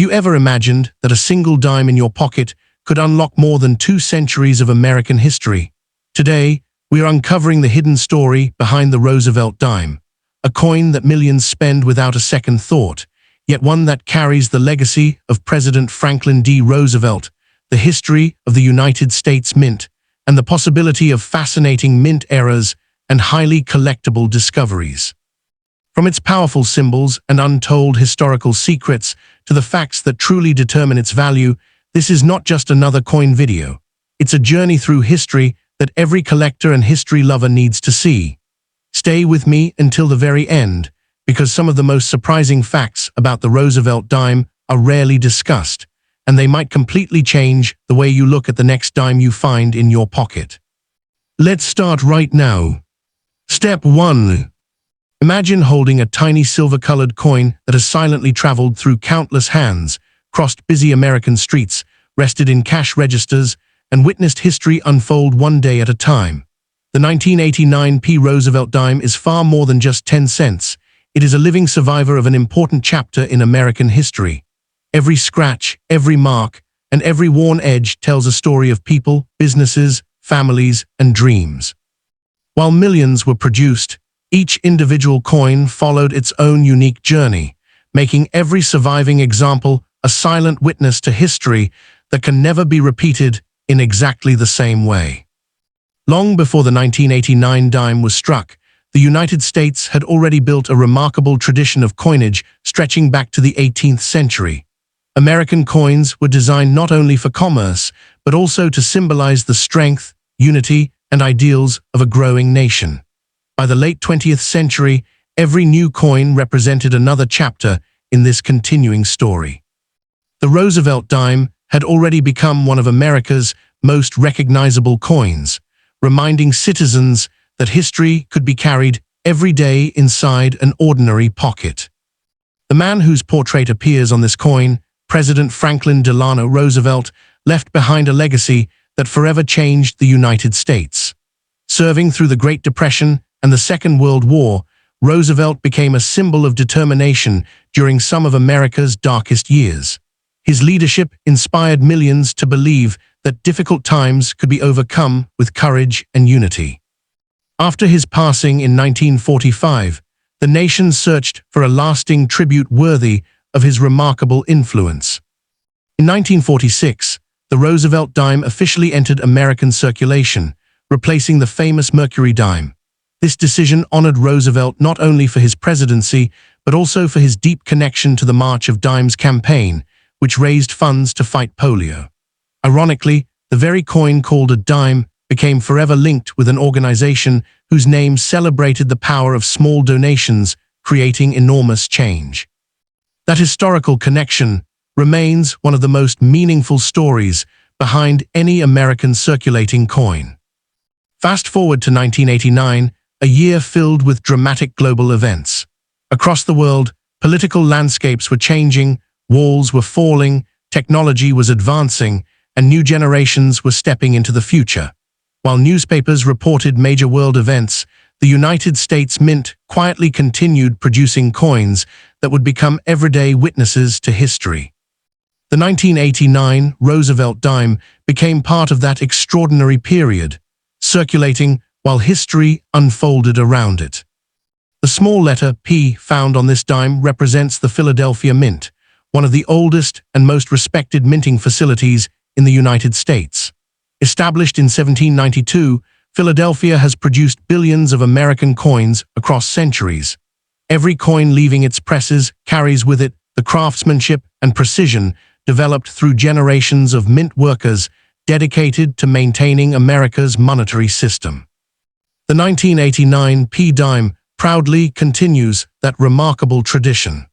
you ever imagined that a single dime in your pocket could unlock more than 2 centuries of American history? Today, we are uncovering the hidden story behind the Rosvelt dime, a coin that millions spend without a second thought, yet one that carries the legacy of President Franklin D. Roosevelt, the history of the United States Mint, and the possibility of fascinating mint eras and highly collectible discoveries. From its powerful symbols and untold historical secrets to the facts that truly determine its value, this is not just another coin video. It's a journey through history that every collector and history lover needs to see. Stay with me until the very end, because some of the most surprising facts about the Rosvelt dime are rarely discussed, and they might completely change the way you look at the next dime you find in your pocket. Let's start right now. Step 1. Imagine holding a tiny silver-colored coin that has silently traveled through countless hands, crossed busy American streets, rested in cash registers, and witnessed history unfold one day at a time. The 1989 Rosvelt dime is far more than just 10 cents. It is a living survivor of an important chapter in American history. Every scratch, every mark, and every worn edge tells a story of people, businesses, families, and dreams. While millions were produced, each individual coin followed its own unique journey, making every surviving example a silent witness to history that can never be repeated in exactly the same way. Long before the 1989 dime was struck, the United States had already built a remarkable tradition of coinage stretching back to the 18th century. American coins were designed not only for commerce, but also to symbolize the strength, unity, and ideals of a growing nation. By the late 20th century, every new coin represented another chapter in this continuing story. The Rosvelt dime had already become one of America's most recognizable coins, reminding citizens that history could be carried every day inside an ordinary pocket. The man whose portrait appears on this coin, President Franklin Delano Roosevelt, left behind a legacy that forever changed the United States. Serving through the Great Depression and the Second World War, Roosevelt became a symbol of determination during some of America's darkest years. His leadership inspired millions to believe that difficult times could be overcome with courage and unity. After his passing in 1945, the nation searched for a lasting tribute worthy of his remarkable influence. In 1946, the Rosvelt dime officially entered American circulation, replacing the famous Mercury dime. This decision honored Roosevelt not only for his presidency, but also for his deep connection to the March of Dimes campaign, which raised funds to fight polio. Ironically, the very coin called a dime became forever linked with an organization whose name celebrated the power of small donations, creating enormous change. That historical connection remains one of the most meaningful stories behind any American circulating coin. Fast forward to 1989, a year filled with dramatic global events. Across the world, political landscapes were changing, walls were falling, technology was advancing, and new generations were stepping into the future. While newspapers reported major world events, the United States Mint quietly continued producing coins that would become everyday witnesses to history. The 1989 Rosvelt dime became part of that extraordinary period, circulating while history unfolded around it. The small letter P found on this dime represents the Philadelphia Mint, one of the oldest and most respected minting facilities in the United States. Established in 1792, Philadelphia has produced billions of American coins across centuries. Every coin leaving its presses carries with it the craftsmanship and precision developed through generations of mint workers dedicated to maintaining America's monetary system. The 1989 P dime proudly continues that remarkable tradition.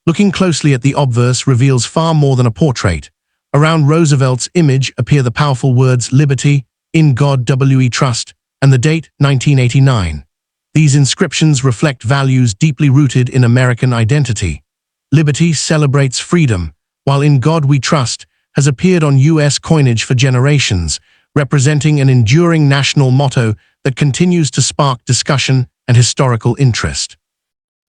Looking closely at the obverse reveals far more than a portrait. Around Roosevelt's image appear the powerful words "Liberty," "In God We Trust," and the date 1989. These inscriptions reflect values deeply rooted in American identity. Liberty celebrates freedom, while "In God We Trust" has appeared on U.S. coinage for generations, representing an enduring national motto that continues to spark discussion and historical interest.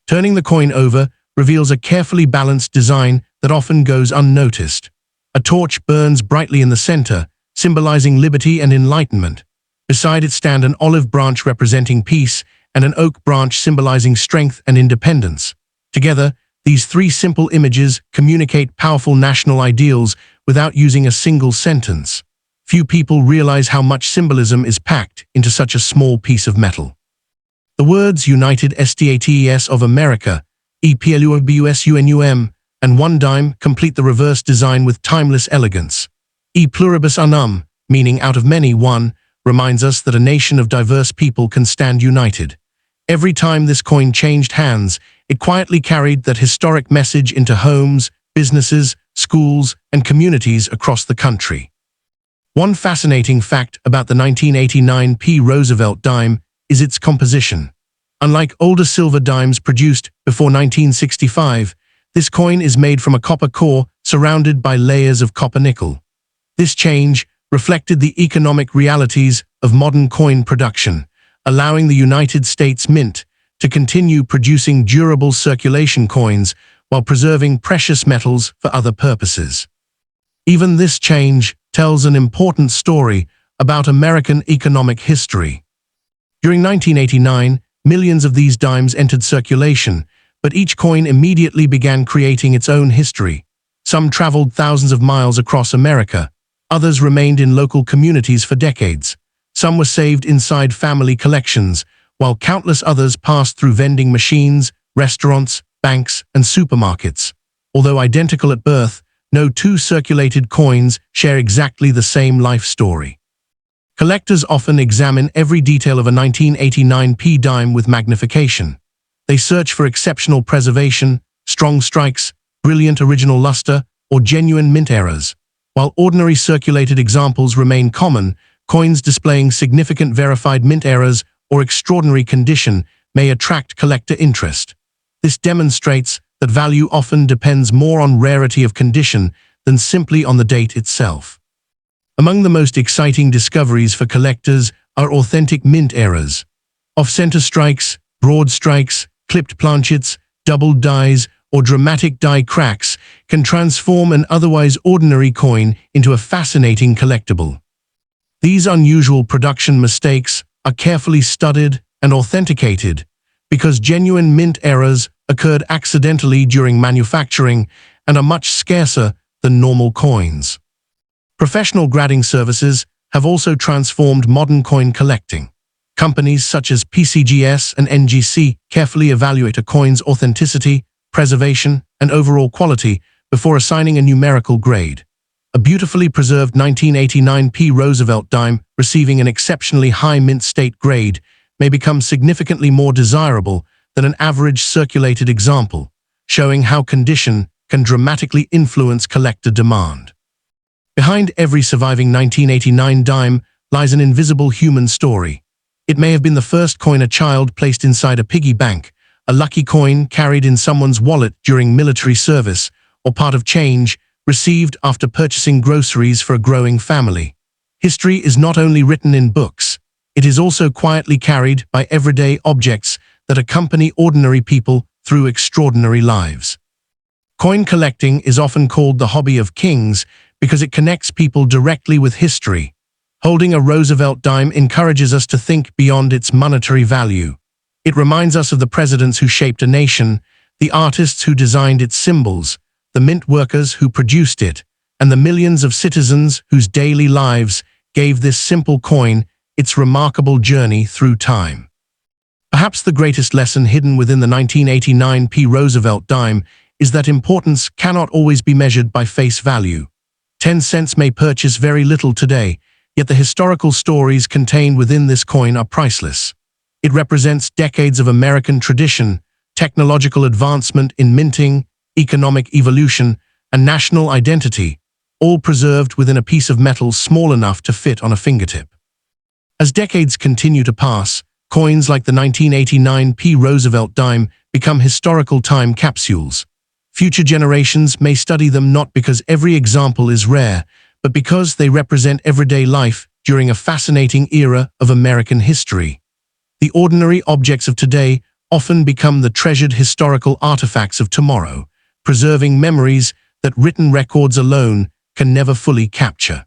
Turning the coin over reveals a carefully balanced design that often goes unnoticed. A torch burns brightly in the center, symbolizing liberty and enlightenment. Beside it stand an olive branch representing peace and an oak branch symbolizing strength and independence. Together, these three simple images communicate powerful national ideals without using a single sentence. Few people realize how much symbolism is packed into such a small piece of metal. The words United States of America, EPLUBUSUNUM, and one dime complete the reverse design with timeless elegance. E pluribus unum, meaning out of many one, reminds us that a nation of diverse people can stand united. Every time this coin changed hands, it quietly carried that historic message into homes, businesses, schools, and communities across the country. One fascinating fact about the 1989 Rosvelt dime is its composition. Unlike older silver dimes produced before 1965, this coin is made from a copper core surrounded by layers of copper nickel. This change reflected the economic realities of modern coin production, allowing the United States Mint to continue producing durable circulation coins while preserving precious metals for other purposes. Even this change tells an important story about American economic history. During 1989, millions of these dimes entered circulation, but each coin immediately began creating its own history. Some traveled thousands of miles across America. Others remained in local communities for decades. Some were saved inside family collections, while countless others passed through vending machines, restaurants, banks, and supermarkets. Although identical at birth, no two circulated coins share exactly the same life story. Collectors often examine every detail of a 1989 dime with magnification. They search for exceptional preservation, strong strikes, brilliant original luster, or genuine mint errors. While ordinary circulated examples remain common, coins displaying significant verified mint errors or extraordinary condition may attract collector interest. This demonstrates that value often depends more on rarity of condition than simply on the date itself. Among the most exciting discoveries for collectors are authentic mint errors. Off-center strikes, broad strikes, clipped planchets, doubled dies, or dramatic die cracks can transform an otherwise ordinary coin into a fascinating collectible. These unusual production mistakes are carefully studied and authenticated because genuine mint errors occurred accidentally during manufacturing and are much scarcer than normal coins. Professional grading services have also transformed modern coin collecting. Companies such as PCGS and NGC carefully evaluate a coin's authenticity, preservation, and overall quality before assigning a numerical grade. A beautifully preserved 1989 Rosvelt dime receiving an exceptionally high mint state grade may become significantly more desirable than an average circulated example, showing how condition can dramatically influence collector demand. Behind every surviving 1989 dime lies an invisible human story. It may have been the first coin a child placed inside a piggy bank, a lucky coin carried in someone's wallet during military service, or part of change received after purchasing groceries for a growing family. History is not only written in books, it is also quietly carried by everyday objects that accompany ordinary people through extraordinary lives. Coin collecting is often called the hobby of kings because it connects people directly with history. Holding a Rosvelt dime encourages us to think beyond its monetary value. It reminds us of the presidents who shaped a nation, the artists who designed its symbols, the mint workers who produced it, and the millions of citizens whose daily lives gave this simple coin its remarkable journey through time. Perhaps the greatest lesson hidden within the 1989 Rosvelt dime is that importance cannot always be measured by face value. 10 cents may purchase very little today, yet the historical stories contained within this coin are priceless. It represents decades of American tradition, technological advancement in minting, economic evolution, and national identity, all preserved within a piece of metal small enough to fit on a fingertip. As decades continue to pass, coins like the 1989 Rosvelt dime become historical time capsules. Future generations may study them not because every example is rare, but because they represent everyday life during a fascinating era of American history. The ordinary objects of today often become the treasured historical artifacts of tomorrow, preserving memories that written records alone can never fully capture.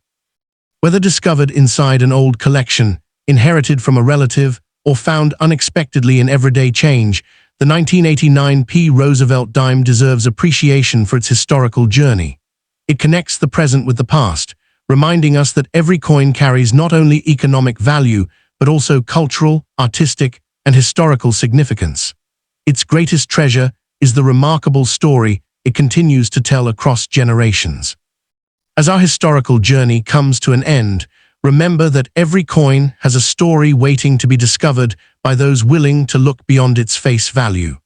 Whether discovered inside an old collection, inherited from a relative, or found unexpectedly in everyday change, the 1989 Rosvelt dime deserves appreciation for its historical journey. It connects the present with the past, reminding us that every coin carries not only economic value, but also cultural, artistic, and historical significance. Its greatest treasure is the remarkable story it continues to tell across generations. As our historical journey comes to an end, remember that every coin has a story waiting to be discovered by those willing to look beyond its face value.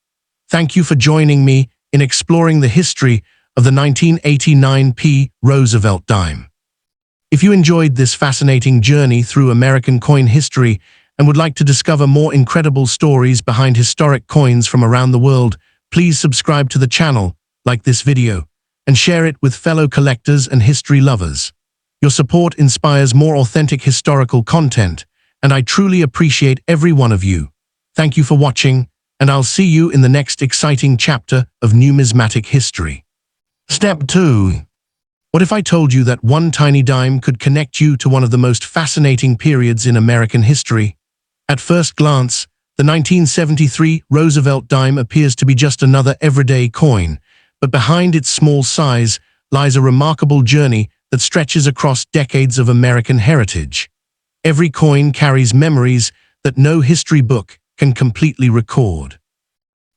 Thank you for joining me in exploring the history of the 1989 Rosvelt dime. If you enjoyed this fascinating journey through American coin history and would like to discover more incredible stories behind historic coins from around the world, please subscribe to the channel, like this video, and share it with fellow collectors and history lovers. Your support inspires more authentic historical content, and I truly appreciate every one of you. Thank you for watching, and I'll see you in the next exciting chapter of numismatic history. Step 2. What if I told you that one tiny dime could connect you to one of the most fascinating periods in American history? At first glance, the 1973 Rosvelt dime appears to be just another everyday coin, but behind its small size lies a remarkable journey that stretches across decades of American heritage. Every coin carries memories that no history book can completely record.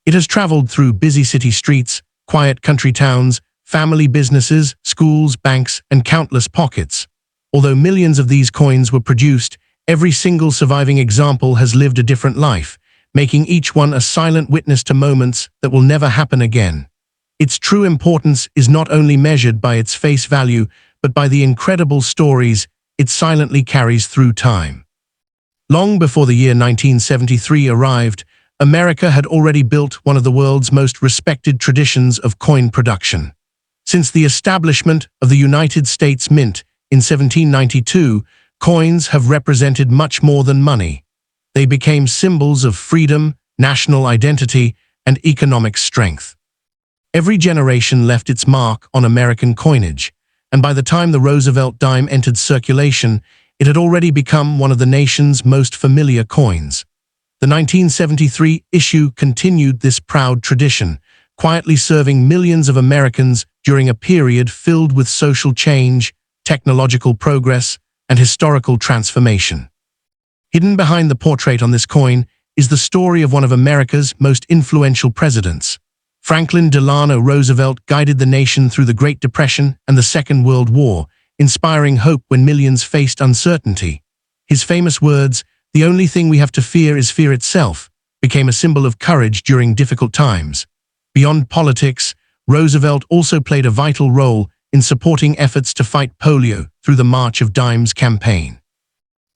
It has traveled through busy city streets, quiet country towns, family businesses, schools, banks, and countless pockets. Although millions of these coins were produced, every single surviving example has lived a different life, making each one a silent witness to moments that will never happen again. Its true importance is not only measured by its face value, but by the incredible stories it silently carries through time. Long before the year 1973 arrived, America had already built one of the world's most respected traditions of coin production. Since the establishment of the United States Mint in 1792, coins have represented much more than money. They became symbols of freedom, national identity, and economic strength. Every generation left its mark on American coinage, and by the time the Rosvelt dime entered circulation, it had already become one of the nation's most familiar coins. The 1973 issue continued this proud tradition, quietly serving millions of Americans during a period filled with social change, technological progress, and historical transformation. Hidden behind the portrait on this coin is the story of one of America's most influential presidents. Franklin Delano Roosevelt guided the nation through the Great Depression and the Second World War, inspiring hope when millions faced uncertainty. His famous words, "The only thing we have to fear is fear itself," became a symbol of courage during difficult times. Beyond politics, Roosevelt also played a vital role in supporting efforts to fight polio through the March of Dimes campaign.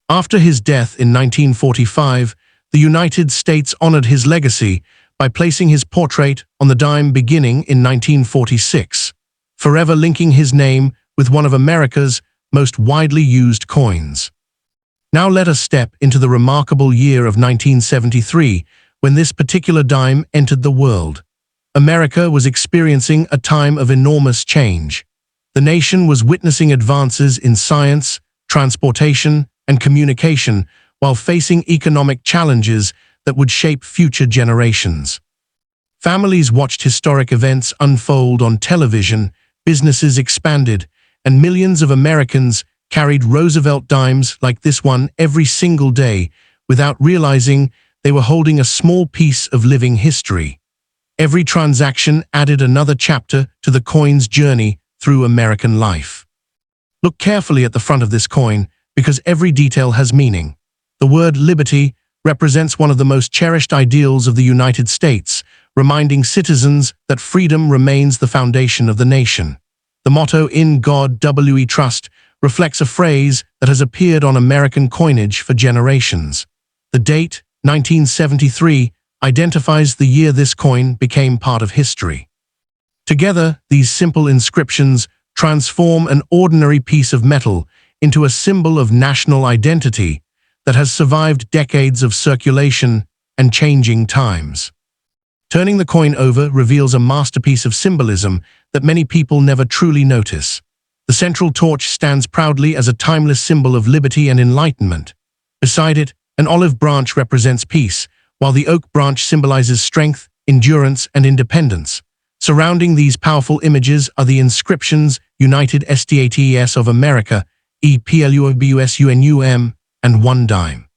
After his death in 1945, the United States honored his legacy by placing his portrait on the dime beginning in 1946, forever linking his name with one of America's most widely used coins. Now let us step into the remarkable year of 1973, when this particular dime entered the world. America was experiencing a time of enormous change. The nation was witnessing advances in science, transportation, and communication, while facing economic challenges that would shape future generations. Families watched historic events unfold on television, businesses expanded, and millions of Americans carried Rosvelt dimes like this one every single day without realizing they were holding a small piece of living history. Every transaction added another chapter to the coin's journey through American life. Look carefully at the front of this coin, because every detail has meaning. The word liberty represents one of the most cherished ideals of the United States, reminding citizens that freedom remains the foundation of the nation. The motto, "In God We Trust," reflects a phrase that has appeared on American coinage for generations. The date, 1973, identifies the year this coin became part of history. Together, these simple inscriptions transform an ordinary piece of metal into a symbol of national identity that has survived decades of circulation and changing times. Turning the coin over reveals a masterpiece of symbolism that many people never truly notice. The central torch stands proudly as a timeless symbol of liberty and enlightenment. Beside it, an olive branch represents peace, while the oak branch symbolizes strength, endurance, and independence. Surrounding these powerful images are the inscriptions United States of America, E pluribus unum, and 1 dime.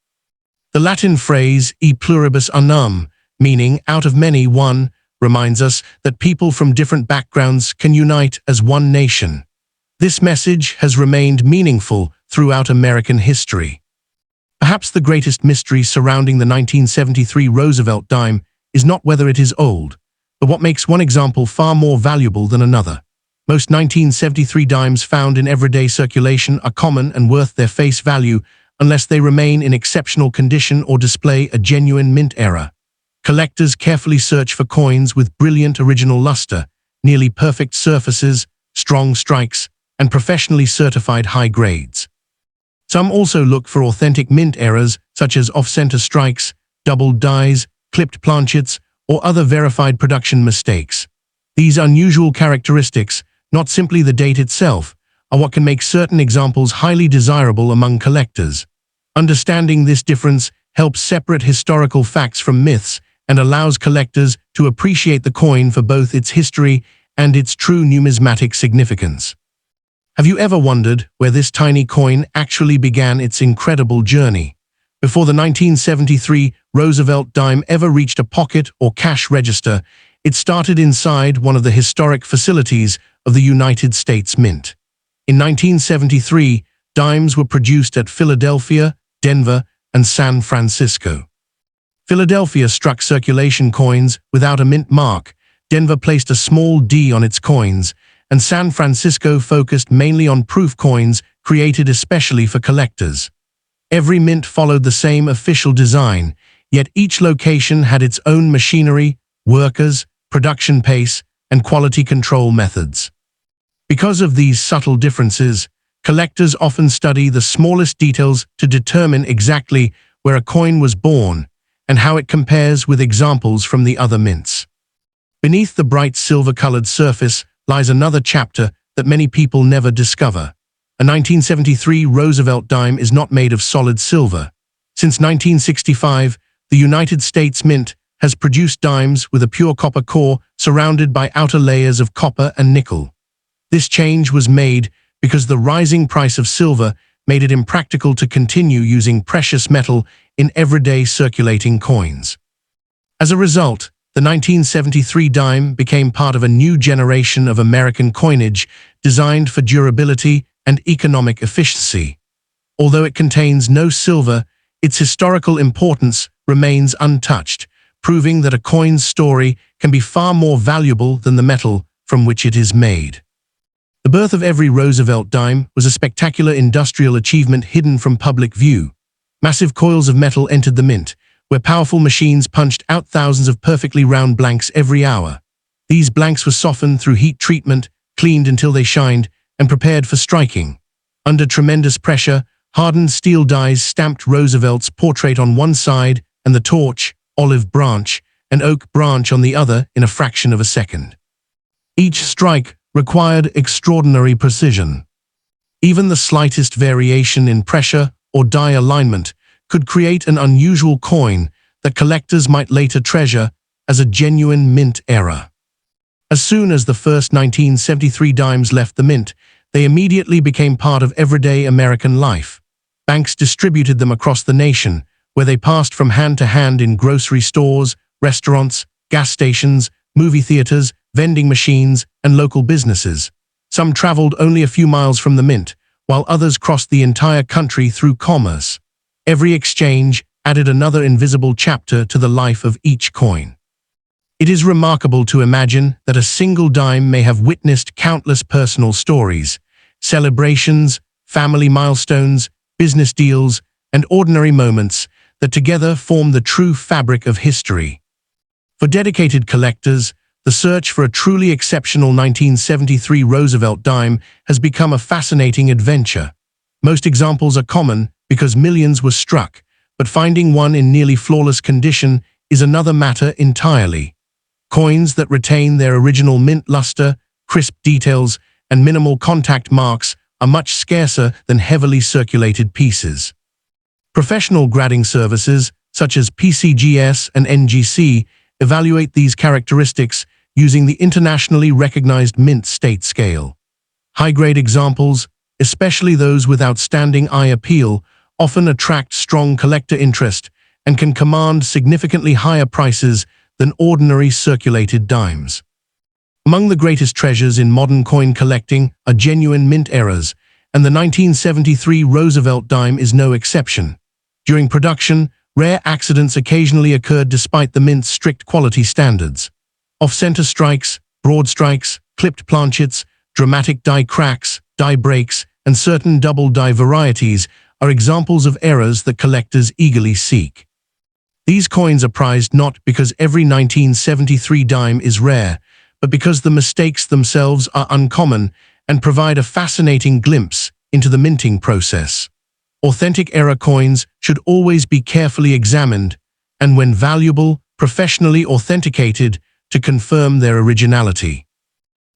The Latin phrase e pluribus unum, meaning out of many one, reminds us that people from different backgrounds can unite as one nation. This message has remained meaningful throughout American history. Perhaps the greatest mystery surrounding the 1973 Rosvelt dime is not whether it is old, but what makes one example far more valuable than another. Most 1973 dimes found in everyday circulation are common and worth their face value unless they remain in exceptional condition or display a genuine mint era. Collectors carefully search for coins with brilliant original luster, nearly perfect surfaces, strong strikes, and professionally certified high grades. Some also look for authentic mint errors such as off-center strikes, doubled dies, clipped planchets, or other verified production mistakes. These unusual characteristics, not simply the date itself, are what can make certain examples highly desirable among collectors. Understanding this difference helps separate historical facts from myths and allows collectors to appreciate the coin for both its history and its true numismatic significance. Have you ever wondered where this tiny coin actually began its incredible journey? Before the 1973 Rosvelt dime ever reached a pocket or cash register, it started inside one of the historic facilities of the United States Mint. In 1973, dimes were produced at Philadelphia, Denver, and San Francisco. Philadelphia struck circulation coins without a mint mark, Denver placed a small D on its coins, and San Francisco focused mainly on proof coins created especially for collectors. Every mint followed the same official design, yet each location had its own machinery, workers, production pace, and quality control methods. Because of these subtle differences, collectors often study the smallest details to determine exactly where a coin was born and how it compares with examples from the other mints. Beneath the bright silver-colored surface lies another chapter that many people never discover. A 1973 Rosvelt dime is not made of solid silver. Since 1965, the United States Mint has produced dimes with a pure copper core surrounded by outer layers of copper and nickel. This change was made because the rising price of silver made it impractical to continue using precious metal in everyday circulating coins. As a result, the 1973 dime became part of a new generation of American coinage designed for durability and economic efficiency. Although it contains no silver, its historical importance remains untouched, proving that a coin's story can be far more valuable than the metal from which it is made. The birth of every Rosvelt dime was a spectacular industrial achievement hidden from public view. Massive coils of metal entered the mint, where powerful machines punched out thousands of perfectly round blanks every hour. These blanks were softened through heat treatment, cleaned until they shined, and prepared for striking. Under tremendous pressure, hardened steel dies stamped Roosevelt's portrait on one side and the torch, olive branch, and oak branch on the other in a fraction of a second. Each strike required extraordinary precision. Even the slightest variation in pressure or die alignment could create an unusual coin that collectors might later treasure as a genuine mint era. As soon as the first 1973 dimes left the mint, they immediately became part of everyday American life. Banks distributed them across the nation, where they passed from hand to hand in grocery stores, restaurants, gas stations, movie theaters, vending machines, and local businesses. Some traveled only a few miles from the mint, while others crossed the entire country through commerce. Every exchange added another invisible chapter to the life of each coin. It is remarkable to imagine that a single dime may have witnessed countless personal stories, celebrations, family milestones, business deals, and ordinary moments that together form the true fabric of history. For dedicated collectors, the search for a truly exceptional 1973 Rosvelt dime has become a fascinating adventure. Most examples are common because millions were struck, but finding one in nearly flawless condition is another matter entirely. Coins that retain their original mint luster, crisp details, and minimal contact marks are much scarcer than heavily circulated pieces. Professional grading services, such as PCGS and NGC, evaluate these characteristics using the internationally recognized mint state scale. High-grade examples, especially those with outstanding eye appeal, often attract strong collector interest and can command significantly higher prices than ordinary circulated dimes. Among the greatest treasures in modern coin collecting are genuine mint errors, and the 1973 Rosvelt dime is no exception. During production, rare accidents occasionally occurred despite the mint's strict quality standards. Off-center strikes, broad strikes, clipped planchets, dramatic die cracks, die breaks, and certain double die varieties are examples of errors that collectors eagerly seek. These coins are prized not because every 1973 dime is rare, but because the mistakes themselves are uncommon and provide a fascinating glimpse into the minting process. Authentic error coins should always be carefully examined and, when valuable, professionally authenticated to confirm their originality.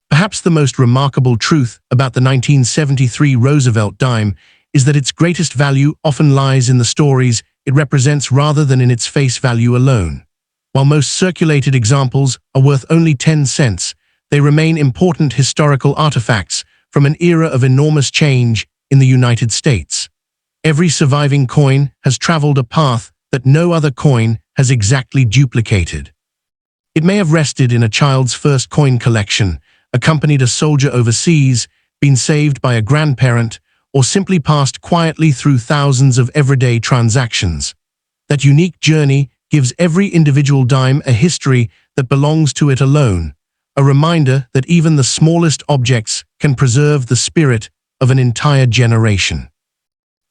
Perhaps the most remarkable truth about the 1973 Rosvelt dime is that its greatest value often lies in the stories it represents rather than in its face value alone. While most circulated examples are worth only 10 cents, they remain important historical artifacts from an era of enormous change in the United States. Every surviving coin has traveled a path that no other coin has exactly duplicated. It may have rested in a child's first coin collection, accompanied a soldier overseas, been saved by a grandparent, or simply passed quietly through thousands of everyday transactions. That unique journey gives every individual dime a history that belongs to it alone, a reminder that even the smallest objects can preserve the spirit of an entire generation.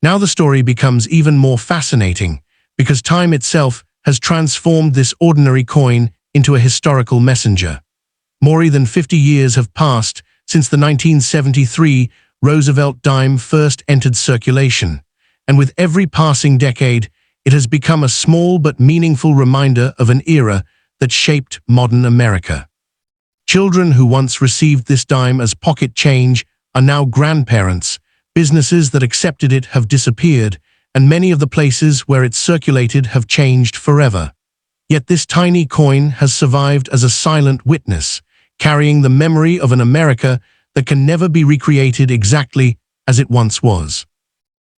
Now the story becomes even more fascinating because time itself has transformed this ordinary coin into a historical messenger. More than 50 years have passed since the 1973 Rosvelt dime first entered circulation, and with every passing decade, it has become a small but meaningful reminder of an era that shaped modern America. Children who once received this dime as pocket change are now grandparents. Businesses that accepted it have disappeared, and many of the places where it circulated have changed forever. Yet this tiny coin has survived as a silent witness, carrying the memory of an America that can never be recreated exactly as it once was.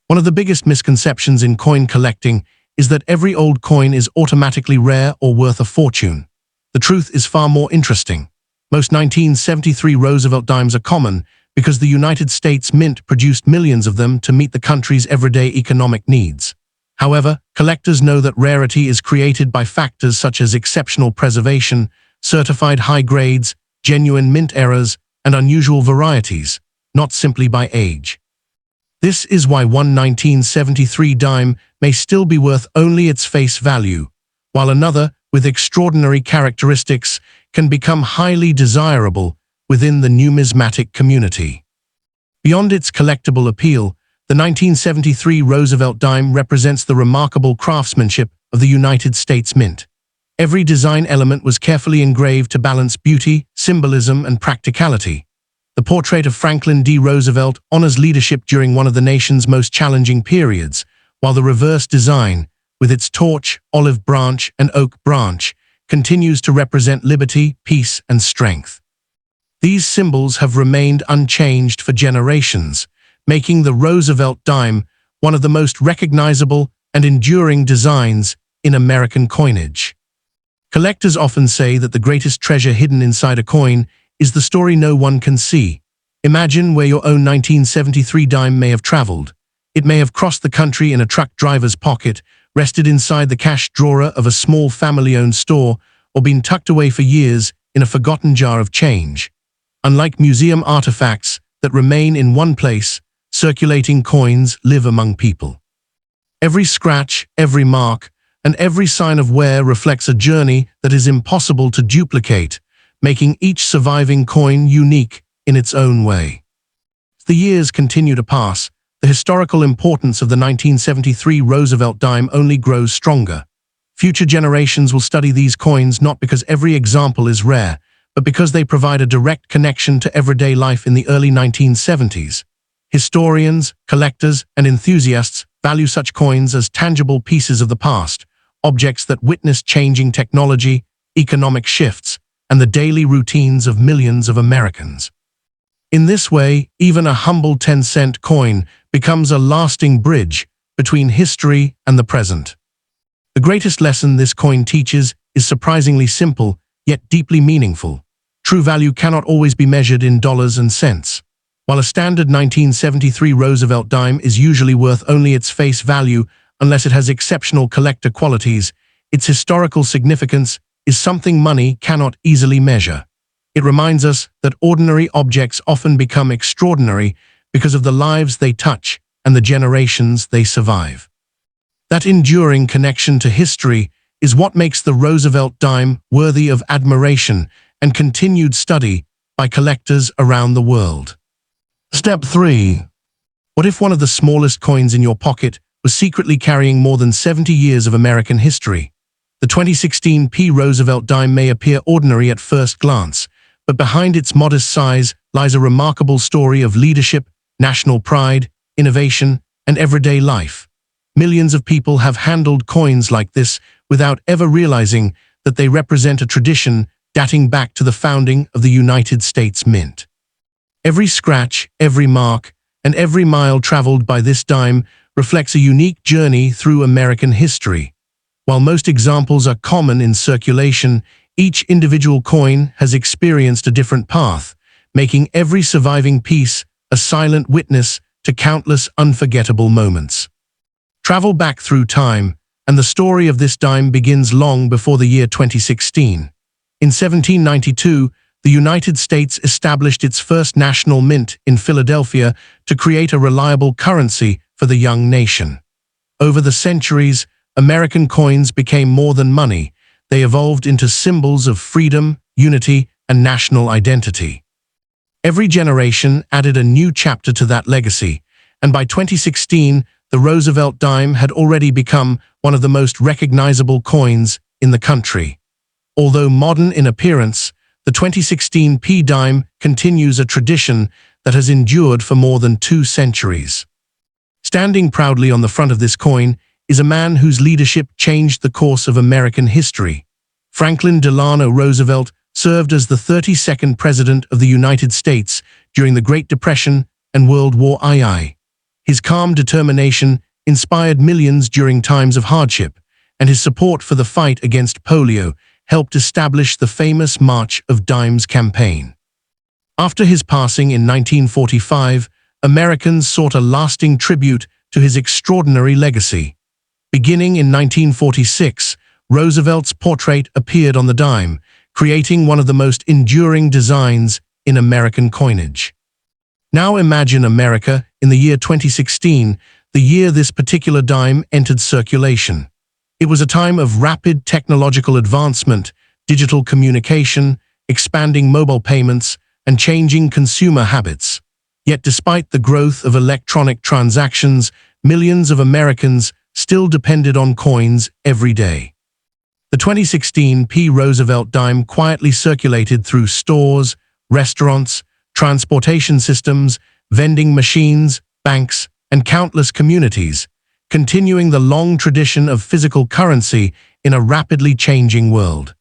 One of the biggest misconceptions in coin collecting is that every old coin is automatically rare or worth a fortune. The truth is far more interesting. Most 1973 Rosvelt dimes are common because the United States Mint produced millions of them to meet the country's everyday economic needs. However, collectors know that rarity is created by factors such as exceptional preservation, certified high grades, genuine mint errors, and unusual varieties, not simply by age. This is why one 1973 dime may still be worth only its face value, while another, with extraordinary characteristics, can become highly desirable within the numismatic community. Beyond its collectible appeal, the 1973 Rosvelt dime represents the remarkable craftsmanship of the United States Mint. Every design element was carefully engraved to balance beauty, symbolism, and practicality. The portrait of Franklin D. Roosevelt honors leadership during one of the nation's most challenging periods, while the reverse design, with its torch, olive branch, and oak branch, continues to represent liberty, peace, and strength. These symbols have remained unchanged for generations, making the Rosvelt dime one of the most recognizable and enduring designs in American coinage. Collectors often say that the greatest treasure hidden inside a coin is the story no one can see. Imagine where your own 1973 dime may have traveled. It may have crossed the country in a truck driver's pocket, rested inside the cash drawer of a small family-owned store, or been tucked away for years in a forgotten jar of change. Unlike museum artifacts that remain in one place, circulating coins live among people. Every scratch, every mark, and every sign of wear reflects a journey that is impossible to duplicate, making each surviving coin unique in its own way. As the years continue to pass, the historical importance of the 1973 Rosvelt dime only grows stronger. Future generations will study these coins not because every example is rare, but because they provide a direct connection to everyday life in the early 1970s. Historians, collectors, and enthusiasts value such coins as tangible pieces of the past, objects that witness changing technology, economic shifts, and the daily routines of millions of Americans. In this way, even a humble 10-cent coin becomes a lasting bridge between history and the present. The greatest lesson this coin teaches is surprisingly simple, yet deeply meaningful. True value cannot always be measured in dollars and cents. While a standard 1973 Rosvelt dime is usually worth only its face value unless it has exceptional collector qualities, its historical significance is something money cannot easily measure. It reminds us that ordinary objects often become extraordinary because of the lives they touch and the generations they survive. That enduring connection to history is what makes the Rosvelt dime worthy of admiration and continued study by collectors around the world. Step 3. What if one of the smallest coins in your pocket was secretly carrying more than 70 years of American history? The 2016 Rosvelt dime may appear ordinary at first glance, but behind its modest size lies a remarkable story of leadership, national pride, innovation, and everyday life. Millions of people have handled coins like this without ever realizing that they represent a tradition dating back to the founding of the United States Mint. Every scratch, every mark, and every mile traveled by this dime reflects a unique journey through American history. While most examples are common in circulation, each individual coin has experienced a different path, making every surviving piece a silent witness to countless unforgettable moments. Travel back through time, and the story of this dime begins long before the year 2016. In 1792, the United States established its first national mint in Philadelphia to create a reliable currency for the young nation. Over the centuries, American coins became more than money. They evolved into symbols of freedom, unity, and national identity. Every generation added a new chapter to that legacy, and by 2016, the Rosvelt dime had already become one of the most recognizable coins in the country. Although modern in appearance, the 2016 dime continues a tradition that has endured for more than 2 centuries. Standing proudly on the front of this coin is a man whose leadership changed the course of American history. Franklin Delano Roosevelt served as the 32nd President of the United States during the Great Depression and World War II. His calm determination inspired millions during times of hardship, and his support for the fight against polio helped establish the famous March of Dimes campaign. After his passing in 1945, Americans sought a lasting tribute to his extraordinary legacy. Beginning in 1946, Roosevelt's portrait appeared on the dime, creating one of the most enduring designs in American coinage. Now imagine America in the year 2016, the year this particular dime entered circulation. It was a time of rapid technological advancement, digital communication, expanding mobile payments, and changing consumer habits. Yet despite the growth of electronic transactions, millions of Americans still depended on coins every day. The 2016 Rosvelt dime quietly circulated through stores, restaurants, transportation systems, vending machines, banks, and countless communities, continuing the long tradition of physical currency in a rapidly changing world.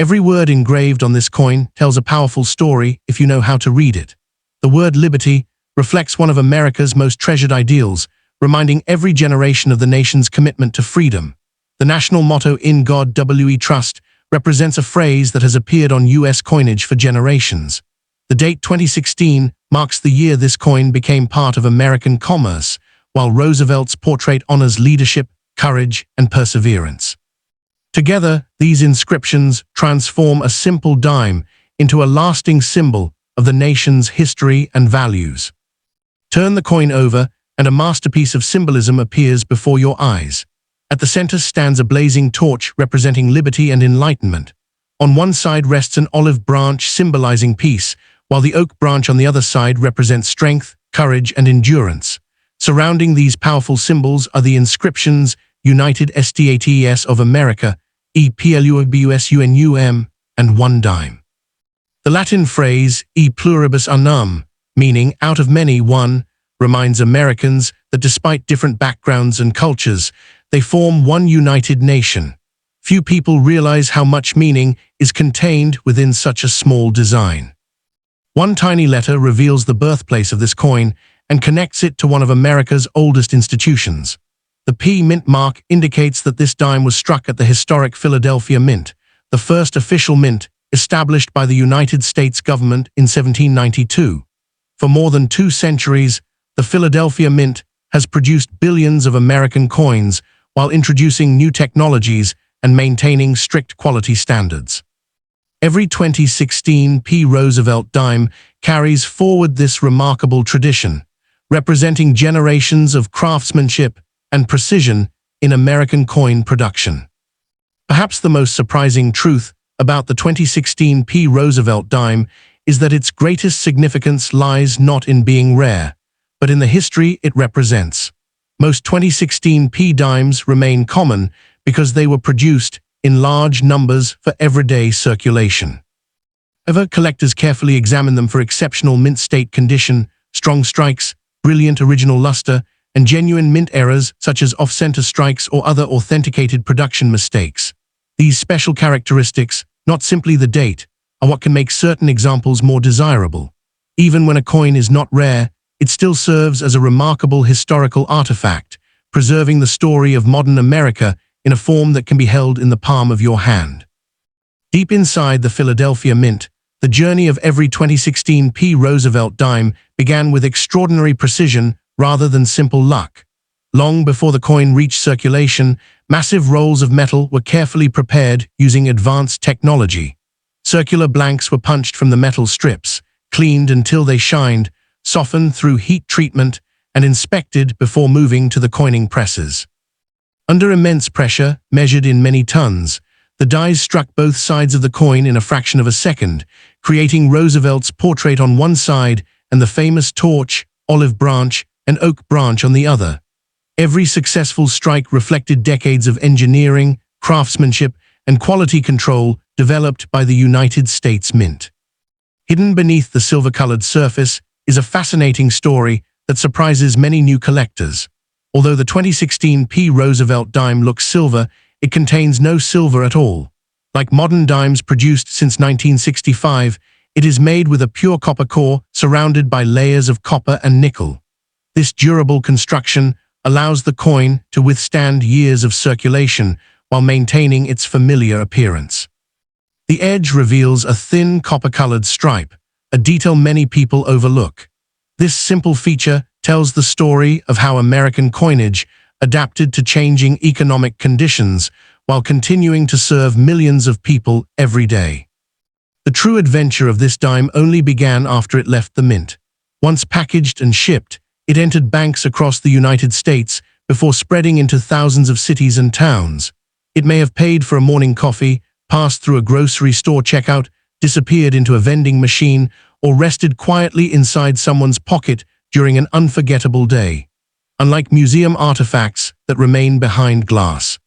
Every word engraved on this coin tells a powerful story if you know how to read it. The word liberty reflects one of America's most treasured ideals, reminding every generation of the nation's commitment to freedom. The national motto, "In God We Trust," represents a phrase that has appeared on U.S. coinage for generations. The date 2016 marks the year this coin became part of American commerce, while Roosevelt's portrait honors leadership, courage, and perseverance. Together, these inscriptions transform a simple dime into a lasting symbol of the nation's history and values. Turn the coin over, and a masterpiece of symbolism appears before your eyes. At the center stands a blazing torch representing liberty and enlightenment. On one side rests an olive branch symbolizing peace, while the oak branch on the other side represents strength, courage, and endurance. Surrounding these powerful symbols are the inscriptions United States of America, EPLUBUSUNUM, and One Dime. The Latin phrase e pluribus unum, meaning out of many one, reminds Americans that despite different backgrounds and cultures, they form one united nation. Few people realize how much meaning is contained within such a small design. One tiny letter reveals the birthplace of this coin and connects it to one of America's oldest institutions. The P mint mark indicates that this dime was struck at the historic Philadelphia Mint, the first official mint established by the United States government in 1792. For more than 2 centuries, the Philadelphia Mint has produced billions of American coins while introducing new technologies and maintaining strict quality standards. Every 2016 P. Rosvelt dime carries forward this remarkable tradition, representing generations of craftsmanship and precision in American coin production. Perhaps the most surprising truth about the 2016 P. Rosvelt dime is that its greatest significance lies not in being rare, but in the history it represents. Most 2016 P dimes remain common because they were produced in large numbers for everyday circulation. However, collectors carefully examine them for exceptional mint state condition, strong strikes, brilliant original luster, and genuine mint errors such as off-center strikes or other authenticated production mistakes. These special characteristics, not simply the date, are what can make certain examples more desirable. Even when a coin is not rare, it still serves as a remarkable historical artifact, preserving the story of modern America in a form that can be held in the palm of your hand. Deep inside the Philadelphia Mint, the journey of every 2016 P. Rosvelt dime began with extraordinary precision rather than simple luck. Long before the coin reached circulation, massive rolls of metal were carefully prepared using advanced technology. Circular blanks were punched from the metal strips, cleaned until they shined, softened through heat treatment, and inspected before moving to the coining presses. Under immense pressure, measured in many tons, the dies struck both sides of the coin in a fraction of a second, creating Roosevelt's portrait on one side and the famous torch, olive branch, and oak branch on the other. Every successful strike reflected decades of engineering, craftsmanship, and quality control developed by the United States Mint. Hidden beneath the silver-colored surface is a fascinating story that surprises many new collectors. Although the 2016 P. Rosvelt dime looks silver, it contains no silver at all. Like modern dimes produced since 1965, it is made with a pure copper core surrounded by layers of copper and nickel. This durable construction allows the coin to withstand years of circulation while maintaining its familiar appearance. The edge reveals a thin copper-colored stripe, a detail many people overlook. This simple feature tells the story of how American coinage adapted to changing economic conditions while continuing to serve millions of people every day. The true adventure of this dime only began after it left the mint. Once packaged and shipped, it entered banks across the United States before spreading into thousands of cities and towns. It may have paid for a morning coffee, passed through a grocery store checkout, disappeared into a vending machine, or rested quietly inside someone's pocket during an unforgettable day. Unlike museum artifacts that remain behind glass,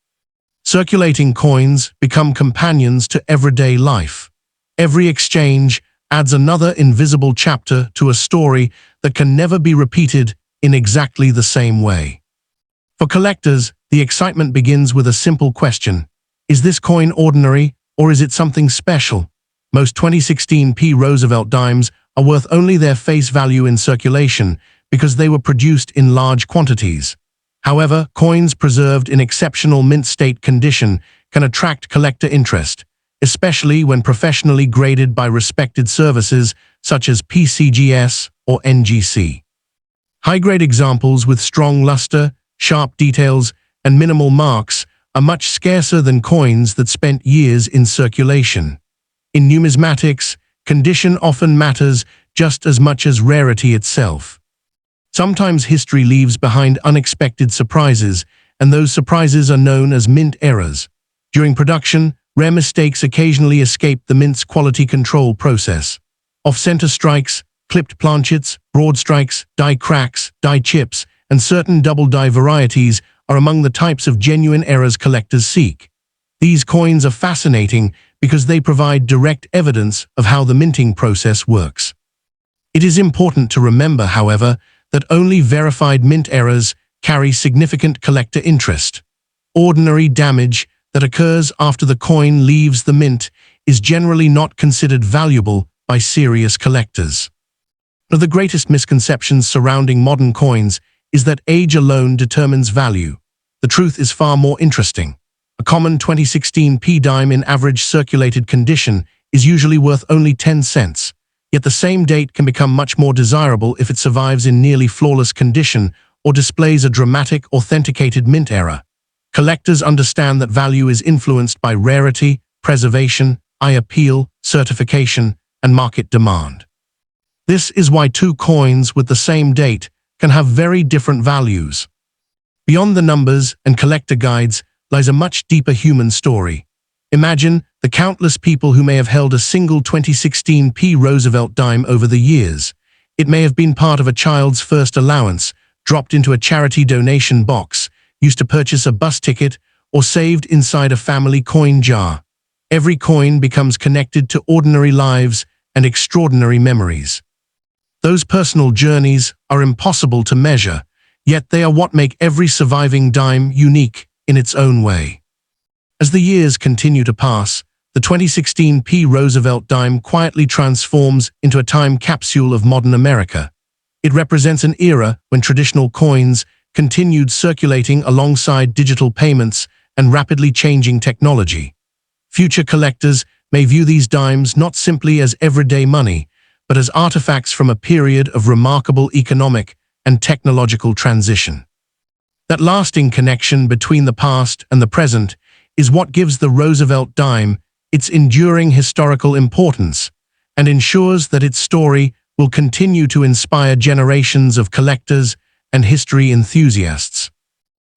circulating coins become companions to everyday life. Every exchange adds another invisible chapter to a story that can never be repeated in exactly the same way. For collectors, the excitement begins with a simple question: is this coin ordinary, or is it something special? Most 2016 P. Rosvelt dimes are worth only their face value in circulation because they were produced in large quantities. However, coins preserved in exceptional mint state condition can attract collector interest, especially when professionally graded by respected services such as PCGS or NGC. High-grade examples with strong luster, sharp details, and minimal marks are much scarcer than coins that spent years in circulation. In numismatics, condition often matters just as much as rarity itself. Sometimes history leaves behind unexpected surprises, and those surprises are known as mint errors. During production, rare mistakes occasionally escape the mint's quality control process. Off-center strikes, clipped planchets, broad strikes, die cracks, die chips, and certain double die varieties are among the types of genuine errors collectors seek. These coins are fascinating because they provide direct evidence of how the minting process works. It is important to remember, however, that only verified mint errors carry significant collector interest. Ordinary damage that occurs after the coin leaves the mint is generally not considered valuable by serious collectors. One of the greatest misconceptions surrounding modern coins is that age alone determines value. The truth is far more interesting. A common 2016 dime in average circulated condition is usually worth only 10 cents, yet the same date can become much more desirable if it survives in nearly flawless condition or displays a dramatic, authenticated mint error. Collectors understand that value is influenced by rarity, preservation, eye appeal, certification, and market demand. This is why two coins with the same date can have very different values. Beyond the numbers and collector guides lies a much deeper human story. Imagine the countless people who may have held a single 2016 Rosvelt dime over the years. It may have been part of a child's first allowance, dropped into a charity donation box, used to purchase a bus ticket, or saved inside a family coin jar. Every coin becomes connected to ordinary lives and extraordinary memories. Those personal journeys are impossible to measure, yet they are what make every surviving dime unique in its own way. As the years continue to pass, the 2016 Rosvelt dime quietly transforms into a time capsule of modern America. It represents an era when traditional coins continued circulating alongside digital payments and rapidly changing technology. Future collectors may view these dimes not simply as everyday money, but as artifacts from a period of remarkable economic and technological transition. That lasting connection between the past and the present is what gives the Rosvelt dime its enduring historical importance and ensures that its story will continue to inspire generations of collectors and history enthusiasts.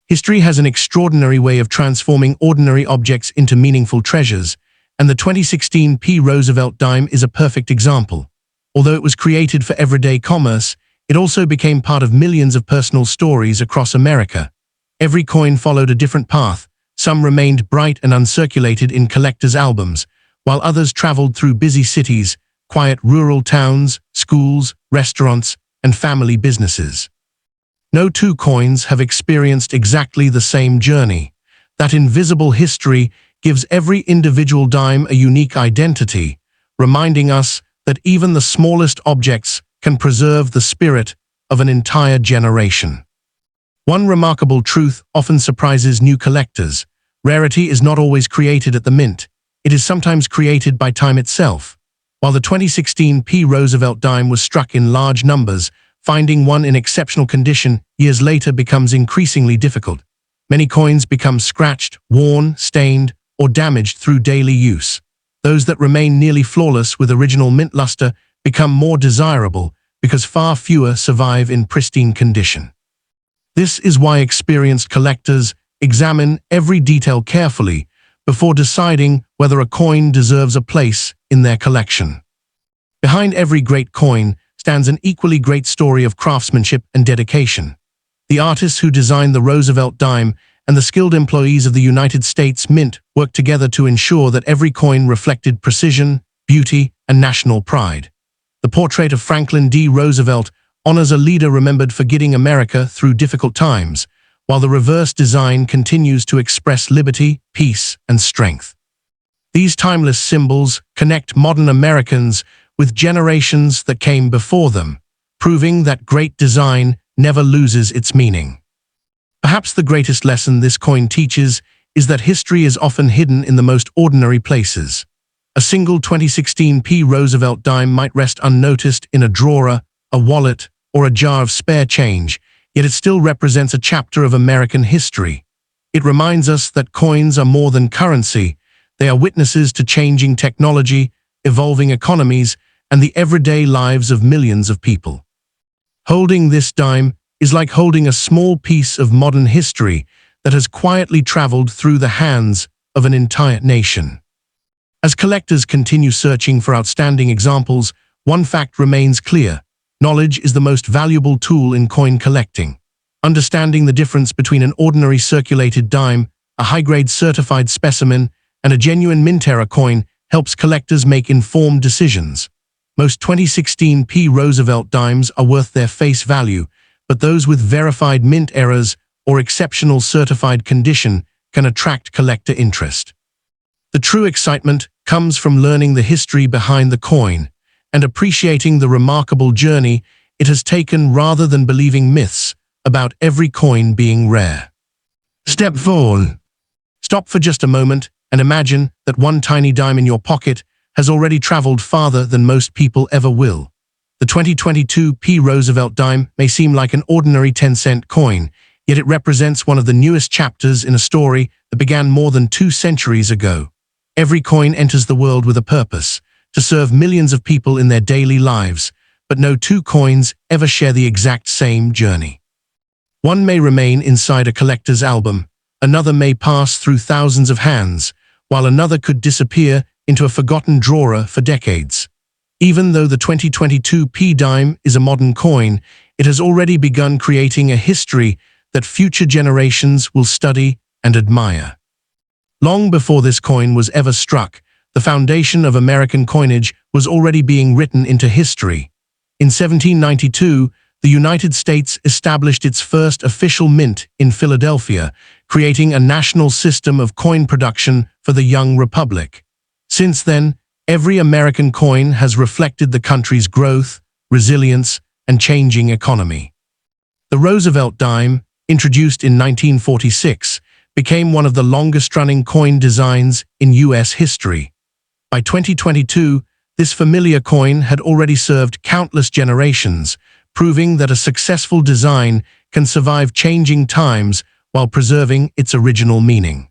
History has an extraordinary way of transforming ordinary objects into meaningful treasures, and the 2016 Rosvelt dime is a perfect example. Although it was created for everyday commerce, it also became part of millions of personal stories across America. Every coin followed a different path. Some remained bright and uncirculated in collectors' albums, while others traveled through busy cities, quiet rural towns, schools, restaurants, and family businesses. No two coins have experienced exactly the same journey. That invisible history gives every individual dime a unique identity, reminding us that even the smallest objects can preserve the spirit of an entire generation. One remarkable truth often surprises new collectors. Rarity is not always created at the mint. It is sometimes created by time itself. While the 2016 Rosvelt dime was struck in large numbers, finding one in exceptional condition years later becomes increasingly difficult. Many coins become scratched, worn, stained, or damaged through daily use. Those that remain nearly flawless with original mint luster become more desirable because far fewer survive in pristine condition. This is why experienced collectors examine every detail carefully before deciding whether a coin deserves a place in their collection. Behind every great coin stands an equally great story of craftsmanship and dedication. The artists who designed the Rosvelt dime and the skilled employees of the United States Mint worked together to ensure that every coin reflected precision, beauty, and national pride. The portrait of Franklin D. Roosevelt honors a leader remembered for getting America through difficult times, while the reverse design continues to express liberty, peace, and strength. These timeless symbols connect modern Americans with generations that came before them, proving that great design never loses its meaning. Perhaps the greatest lesson this coin teaches is that history is often hidden in the most ordinary places. A single 2016 Rosvelt dime might rest unnoticed in a drawer, a wallet, or a jar of spare change, yet it still represents a chapter of American history. It reminds us that coins are more than currency. They are witnesses to changing technology, evolving economies, and the everyday lives of millions of people. Holding this dime is like holding a small piece of modern history that has quietly traveled through the hands of an entire nation. As collectors continue searching for outstanding examples, one fact remains clear: knowledge is the most valuable tool in coin collecting. Understanding the difference between an ordinary circulated dime, a high-grade certified specimen, and a genuine mint-era coin helps collectors make informed decisions. Most 2016 Roosevelt dimes are worth their face value, but those with verified mint errors or exceptional certified condition can attract collector interest. The true excitement comes from learning the history behind the coin and appreciating the remarkable journey it has taken rather than believing myths about every coin being rare. Step 4. Stop for just a moment and imagine that one tiny dime in your pocket has already traveled farther than most people ever will. The 2022 Roosevelt dime may seem like an ordinary 10-cent coin, yet it represents one of the newest chapters in a story that began more than 2 centuries ago. Every coin enters the world with a purpose, to serve millions of people in their daily lives, but no two coins ever share the exact same journey. One may remain inside a collector's album, another may pass through thousands of hands, while another could disappear into a forgotten drawer for decades. Even though the 2022 dime is a modern coin, it has already begun creating a history that future generations will study and admire. Long before this coin was ever struck, the foundation of American coinage was already being written into history. In 1792, the United States established its first official mint in Philadelphia, creating a national system of coin production for the young republic. Since then, every American coin has reflected the country's growth, resilience, and changing economy. The Roosevelt dime, introduced in 1946, became one of the longest-running coin designs in U.S. history. By 2022, this familiar coin had already served countless generations, proving that a successful design can survive changing times while preserving its original meaning.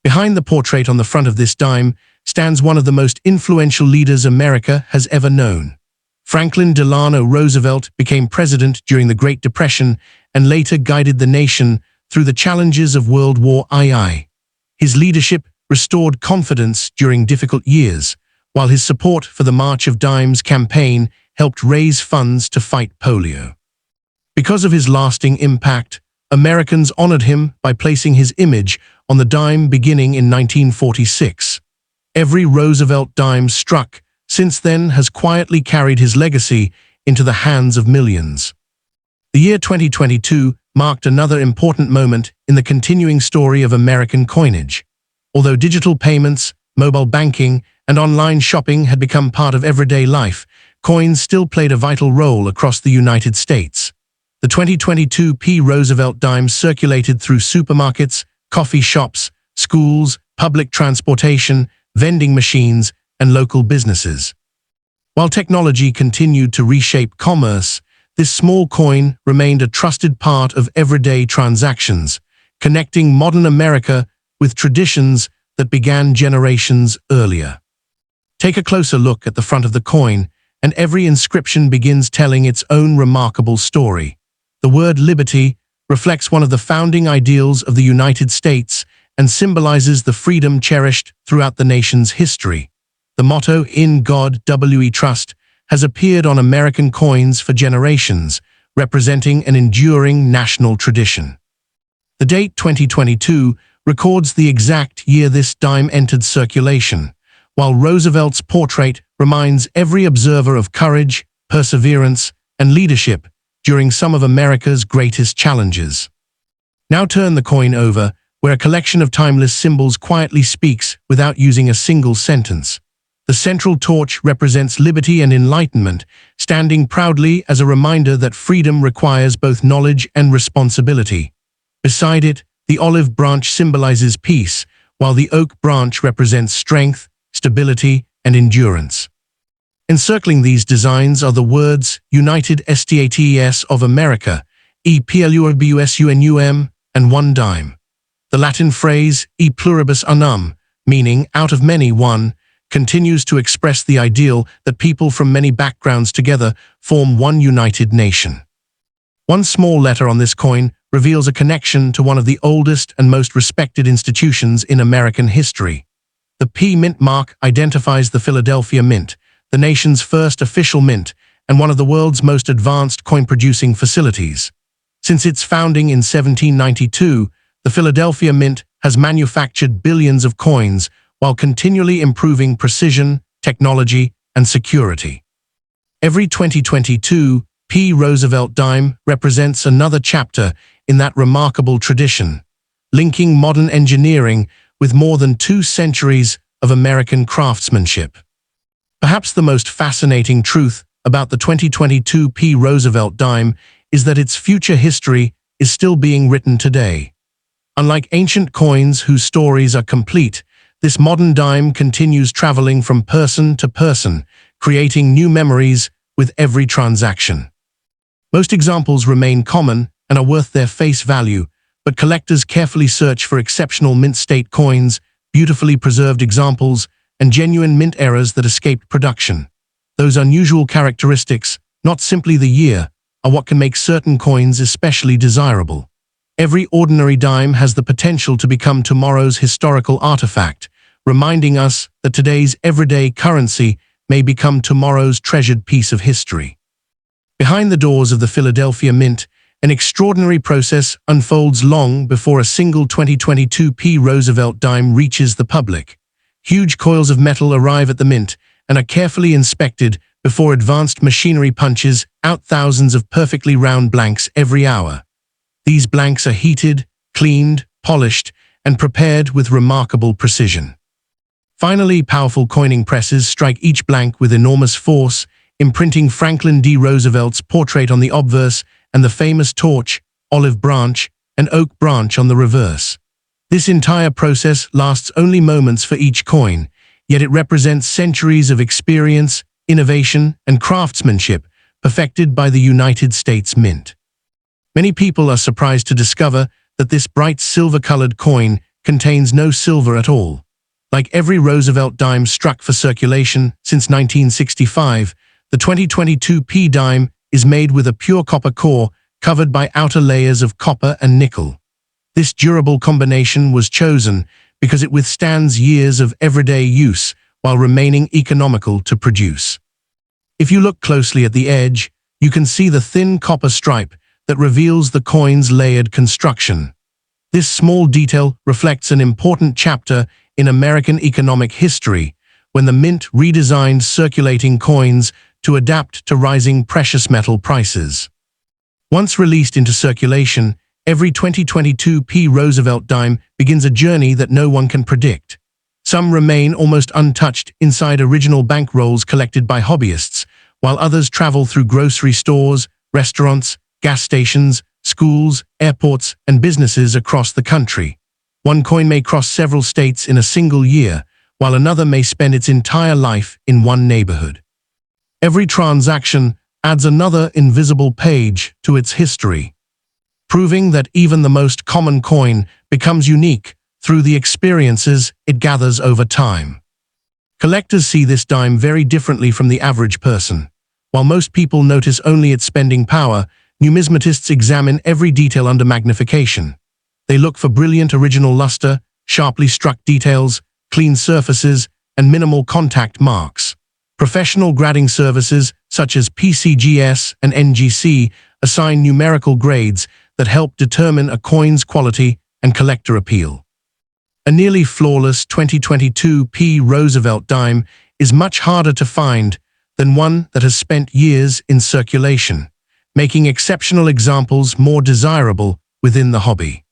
Behind the portrait on the front of this dime stands one of the most influential leaders America has ever known. Franklin Delano Roosevelt became president during the Great Depression and later guided the nation through the challenges of World War II. His leadership restored confidence during difficult years, while his support for the March of Dimes campaign helped raise funds to fight polio. Because of his lasting impact, Americans honored him by placing his image on the dime beginning in 1946. Every Roosevelt dime struck since then has quietly carried his legacy into the hands of millions. The year 2022 marked another important moment in the continuing story of American coinage. Although digital payments, mobile banking, and online shopping had become part of everyday life, coins still played a vital role across the United States. The 2022 Roosevelt dime circulated through supermarkets, coffee shops, schools, public transportation, vending machines, and local businesses. While technology continued to reshape commerce, this small coin remained a trusted part of everyday transactions, connecting modern America with traditions that began generations earlier. Take a closer look at the front of the coin, and every inscription begins telling its own remarkable story. The word liberty reflects one of the founding ideals of the United States and symbolizes the freedom cherished throughout the nation's history. The motto, "In God We Trust," has appeared on American coins for generations, representing an enduring national tradition. The date 2022 records the exact year this dime entered circulation, while Roosevelt's portrait reminds every observer of courage, perseverance, and leadership during some of America's greatest challenges. Now turn the coin over, where a collection of timeless symbols quietly speaks without using a single sentence. The central torch represents liberty and enlightenment, standing proudly as a reminder that freedom requires both knowledge and responsibility. Beside it, the olive branch symbolizes peace, while the oak branch represents strength, stability, and endurance. Encircling these designs are the words United States of America, E pluribus unum, and one dime. The Latin phrase E pluribus unum, meaning out of many one, continues to express the ideal that people from many backgrounds together form one united nation. One small letter on this coin reveals a connection to one of the oldest and most respected institutions in American history. The P Mint mark identifies the Philadelphia Mint, the nation's first official mint and one of the world's most advanced coin-producing facilities. Since its founding in 1792, the Philadelphia Mint has manufactured billions of coins, while continually improving precision, technology, and security. Every 2022 P. Rosvelt dime represents another chapter in that remarkable tradition, linking modern engineering with more than 2 centuries of American craftsmanship. Perhaps the most fascinating truth about the 2022 P. Rosvelt dime is that its future history is still being written today. Unlike ancient coins whose stories are complete, this modern dime continues traveling from person to person, creating new memories with every transaction. Most examples remain common and are worth their face value, but collectors carefully search for exceptional mint-state coins, beautifully preserved examples, and genuine mint errors that escaped production. Those unusual characteristics, not simply the year, are what can make certain coins especially desirable. Every ordinary dime has the potential to become tomorrow's historical artifact, reminding us that today's everyday currency may become tomorrow's treasured piece of history. Behind the doors of the Philadelphia Mint, an extraordinary process unfolds long before a single 2022 P. Rosvelt dime reaches the public. Huge coils of metal arrive at the mint and are carefully inspected before advanced machinery punches out thousands of perfectly round blanks every hour. These blanks are heated, cleaned, polished, and prepared with remarkable precision. Finally, powerful coining presses strike each blank with enormous force, imprinting Franklin D. Roosevelt's portrait on the obverse and the famous torch, olive branch, and oak branch on the reverse. This entire process lasts only moments for each coin, yet it represents centuries of experience, innovation, and craftsmanship perfected by the United States Mint. Many people are surprised to discover that this bright silver-colored coin contains no silver at all. Like every Rosvelt dime struck for circulation since 1965, the 2022 P dime is made with a pure copper core covered by outer layers of copper and nickel. This durable combination was chosen because it withstands years of everyday use while remaining economical to produce. If you look closely at the edge, you can see the thin copper stripe that reveals the coin's layered construction. This small detail reflects an important chapter in American economic history, when the Mint redesigned circulating coins to adapt to rising precious metal prices. Once released into circulation, every 2022 P. Rosvelt dime begins a journey that no one can predict. Some remain almost untouched inside original bankrolls collected by hobbyists, while others travel through grocery stores, restaurants, gas stations, schools, airports, and businesses across the country. One coin may cross several states in a single year, while another may spend its entire life in one neighborhood. Every transaction adds another invisible page to its history, proving that even the most common coin becomes unique through the experiences it gathers over time. Collectors see this dime very differently from the average person. While most people notice only its spending power, numismatists examine every detail under magnification. They look for brilliant original luster, sharply struck details, clean surfaces, and minimal contact marks. Professional grading services such as PCGS and NGC assign numerical grades that help determine a coin's quality and collector appeal. A nearly flawless 2022 P. Rosvelt dime is much harder to find than one that has spent years in circulation, making exceptional examples more desirable within the hobby.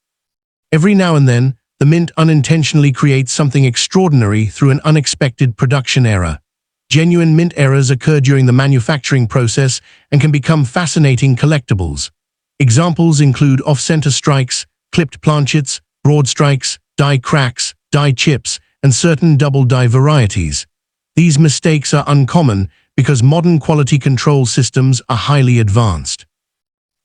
Every now and then, the Mint unintentionally creates something extraordinary through an unexpected production error. Genuine mint errors occur during the manufacturing process and can become fascinating collectibles. Examples include off-center strikes, clipped planchets, broad strikes, die cracks, die chips, and certain double die varieties. These mistakes are uncommon because modern quality control systems are highly advanced.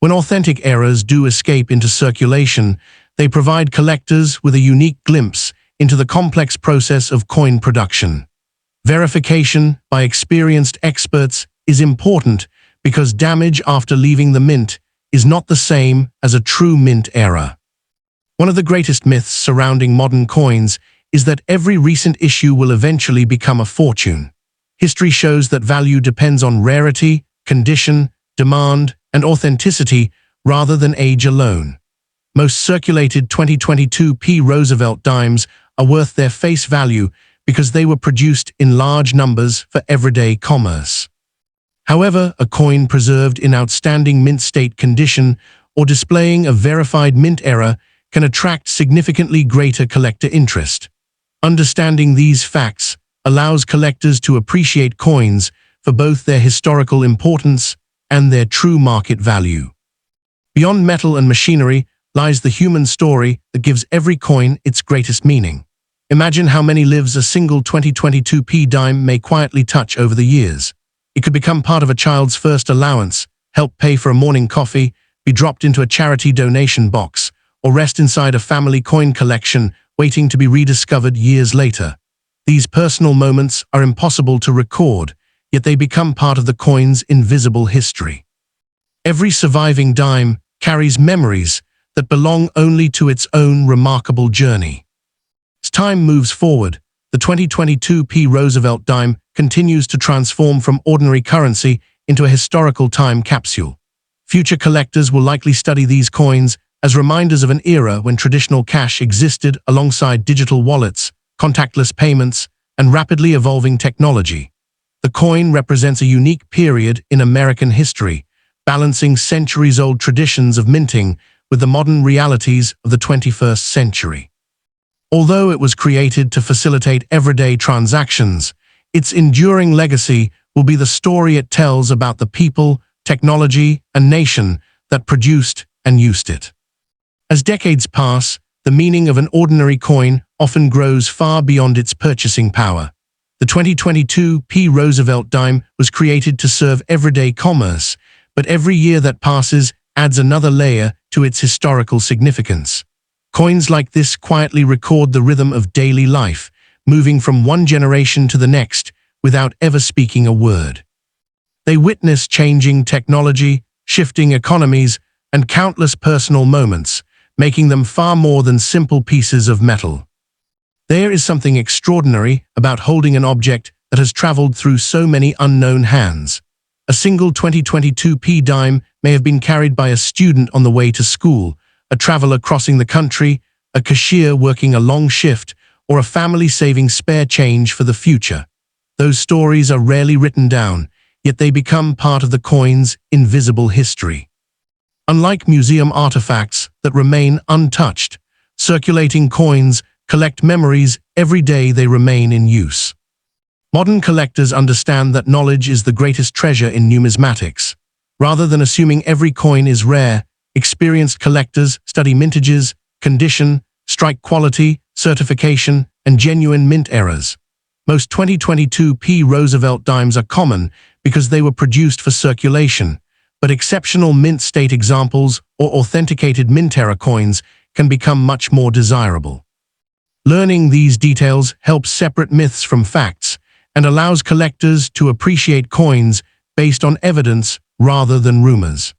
When authentic errors do escape into circulation, they provide collectors with a unique glimpse into the complex process of coin production. Verification by experienced experts is important because damage after leaving the mint is not the same as a true mint error. One of the greatest myths surrounding modern coins is that every recent issue will eventually become a fortune. History shows that value depends on rarity, condition, demand, and authenticity rather than age alone. Most circulated 2022 P. Rosvelt dimes are worth their face value because they were produced in large numbers for everyday commerce. However, a coin preserved in outstanding mint state condition or displaying a verified mint era can attract significantly greater collector interest. Understanding these facts allows collectors to appreciate coins for both their historical importance and their true market value. Beyond metal and machinery lies the human story that gives every coin its greatest meaning. Imagine how many lives a single 2022p dime may quietly touch over the years. It could become part of a child's first allowance, help pay for a morning coffee, be dropped into a charity donation box, or rest inside a family coin collection waiting to be rediscovered years later. These personal moments are impossible to record, yet they become part of the coin's invisible history. Every surviving dime carries memories that belong only to its own remarkable journey. As time moves forward, the 2022p Rosvelt dime continues to transform from ordinary currency into a historical time capsule. Future collectors will likely study these coins as reminders of an era when traditional cash existed alongside digital wallets, contactless payments, and rapidly evolving technology. The coin represents a unique period in American history, balancing centuries-old traditions of minting with the modern realities of the 21st century. Although it was created to facilitate everyday transactions, its enduring legacy will be the story it tells about the people, technology, and nation that produced and used it. As decades pass, the meaning of an ordinary coin often grows far beyond its purchasing power. The 2022p Rosvelt dime was created to serve everyday commerce, but every year that passes adds another layer to its historical significance. Coins like this quietly record the rhythm of daily life, moving from one generation to the next without ever speaking a word. They witness changing technology, shifting economies, and countless personal moments, making them far more than simple pieces of metal. There is something extraordinary about holding an object that has traveled through so many unknown hands. A single 2022p dime may have been carried by a student on the way to school, a traveler crossing the country, a cashier working a long shift, or a family saving spare change for the future. Those stories are rarely written down, yet they become part of the coin's invisible history. Unlike museum artifacts that remain untouched, circulating coins collect memories every day they remain in use. Modern collectors understand that knowledge is the greatest treasure in numismatics. Rather than assuming every coin is rare, experienced collectors study mintages, condition, strike quality, certification, and genuine mint errors. Most 2022p Rosvelt dimes are common because they were produced for circulation, but exceptional mint state examples or authenticated mint era coins can become much more desirable. Learning these details helps separate myths from facts and allows collectors to appreciate coins based on evidence rather than rumors.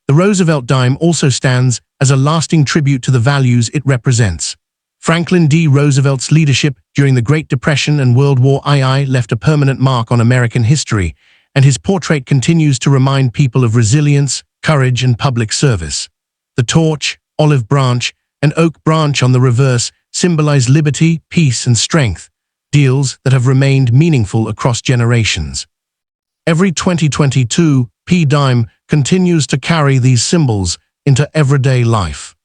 The Rosvelt dime also stands as a lasting tribute to the values it represents. Franklin D. Roosevelt's leadership during the Great Depression and World War II left a permanent mark on American history, and his portrait continues to remind people of resilience, courage, and public service. The torch, olive branch, and oak branch on the reverse symbolize liberty, peace, and strength, deals that have remained meaningful across generations. Every 2022p dime continues to carry these symbols into everyday life.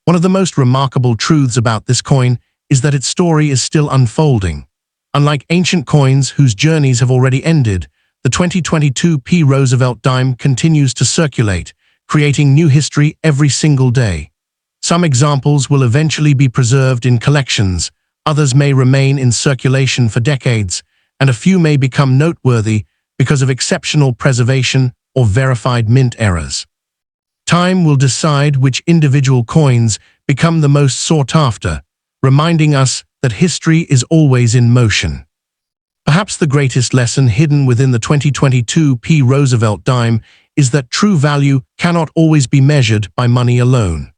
One of the most remarkable truths about this coin is that its story is still unfolding. Unlike ancient coins whose journeys have already ended, the 2022p Rosvelt dime continues to circulate, creating new history every single day. Some examples will eventually be preserved in collections, others may remain in circulation for decades, and a few may become noteworthy because of exceptional preservation or verified mint errors. Time will decide which individual coins become the most sought after, reminding us that history is always in motion. Perhaps the greatest lesson hidden within the 2022p Rosvelt dime is that true value cannot always be measured by money alone.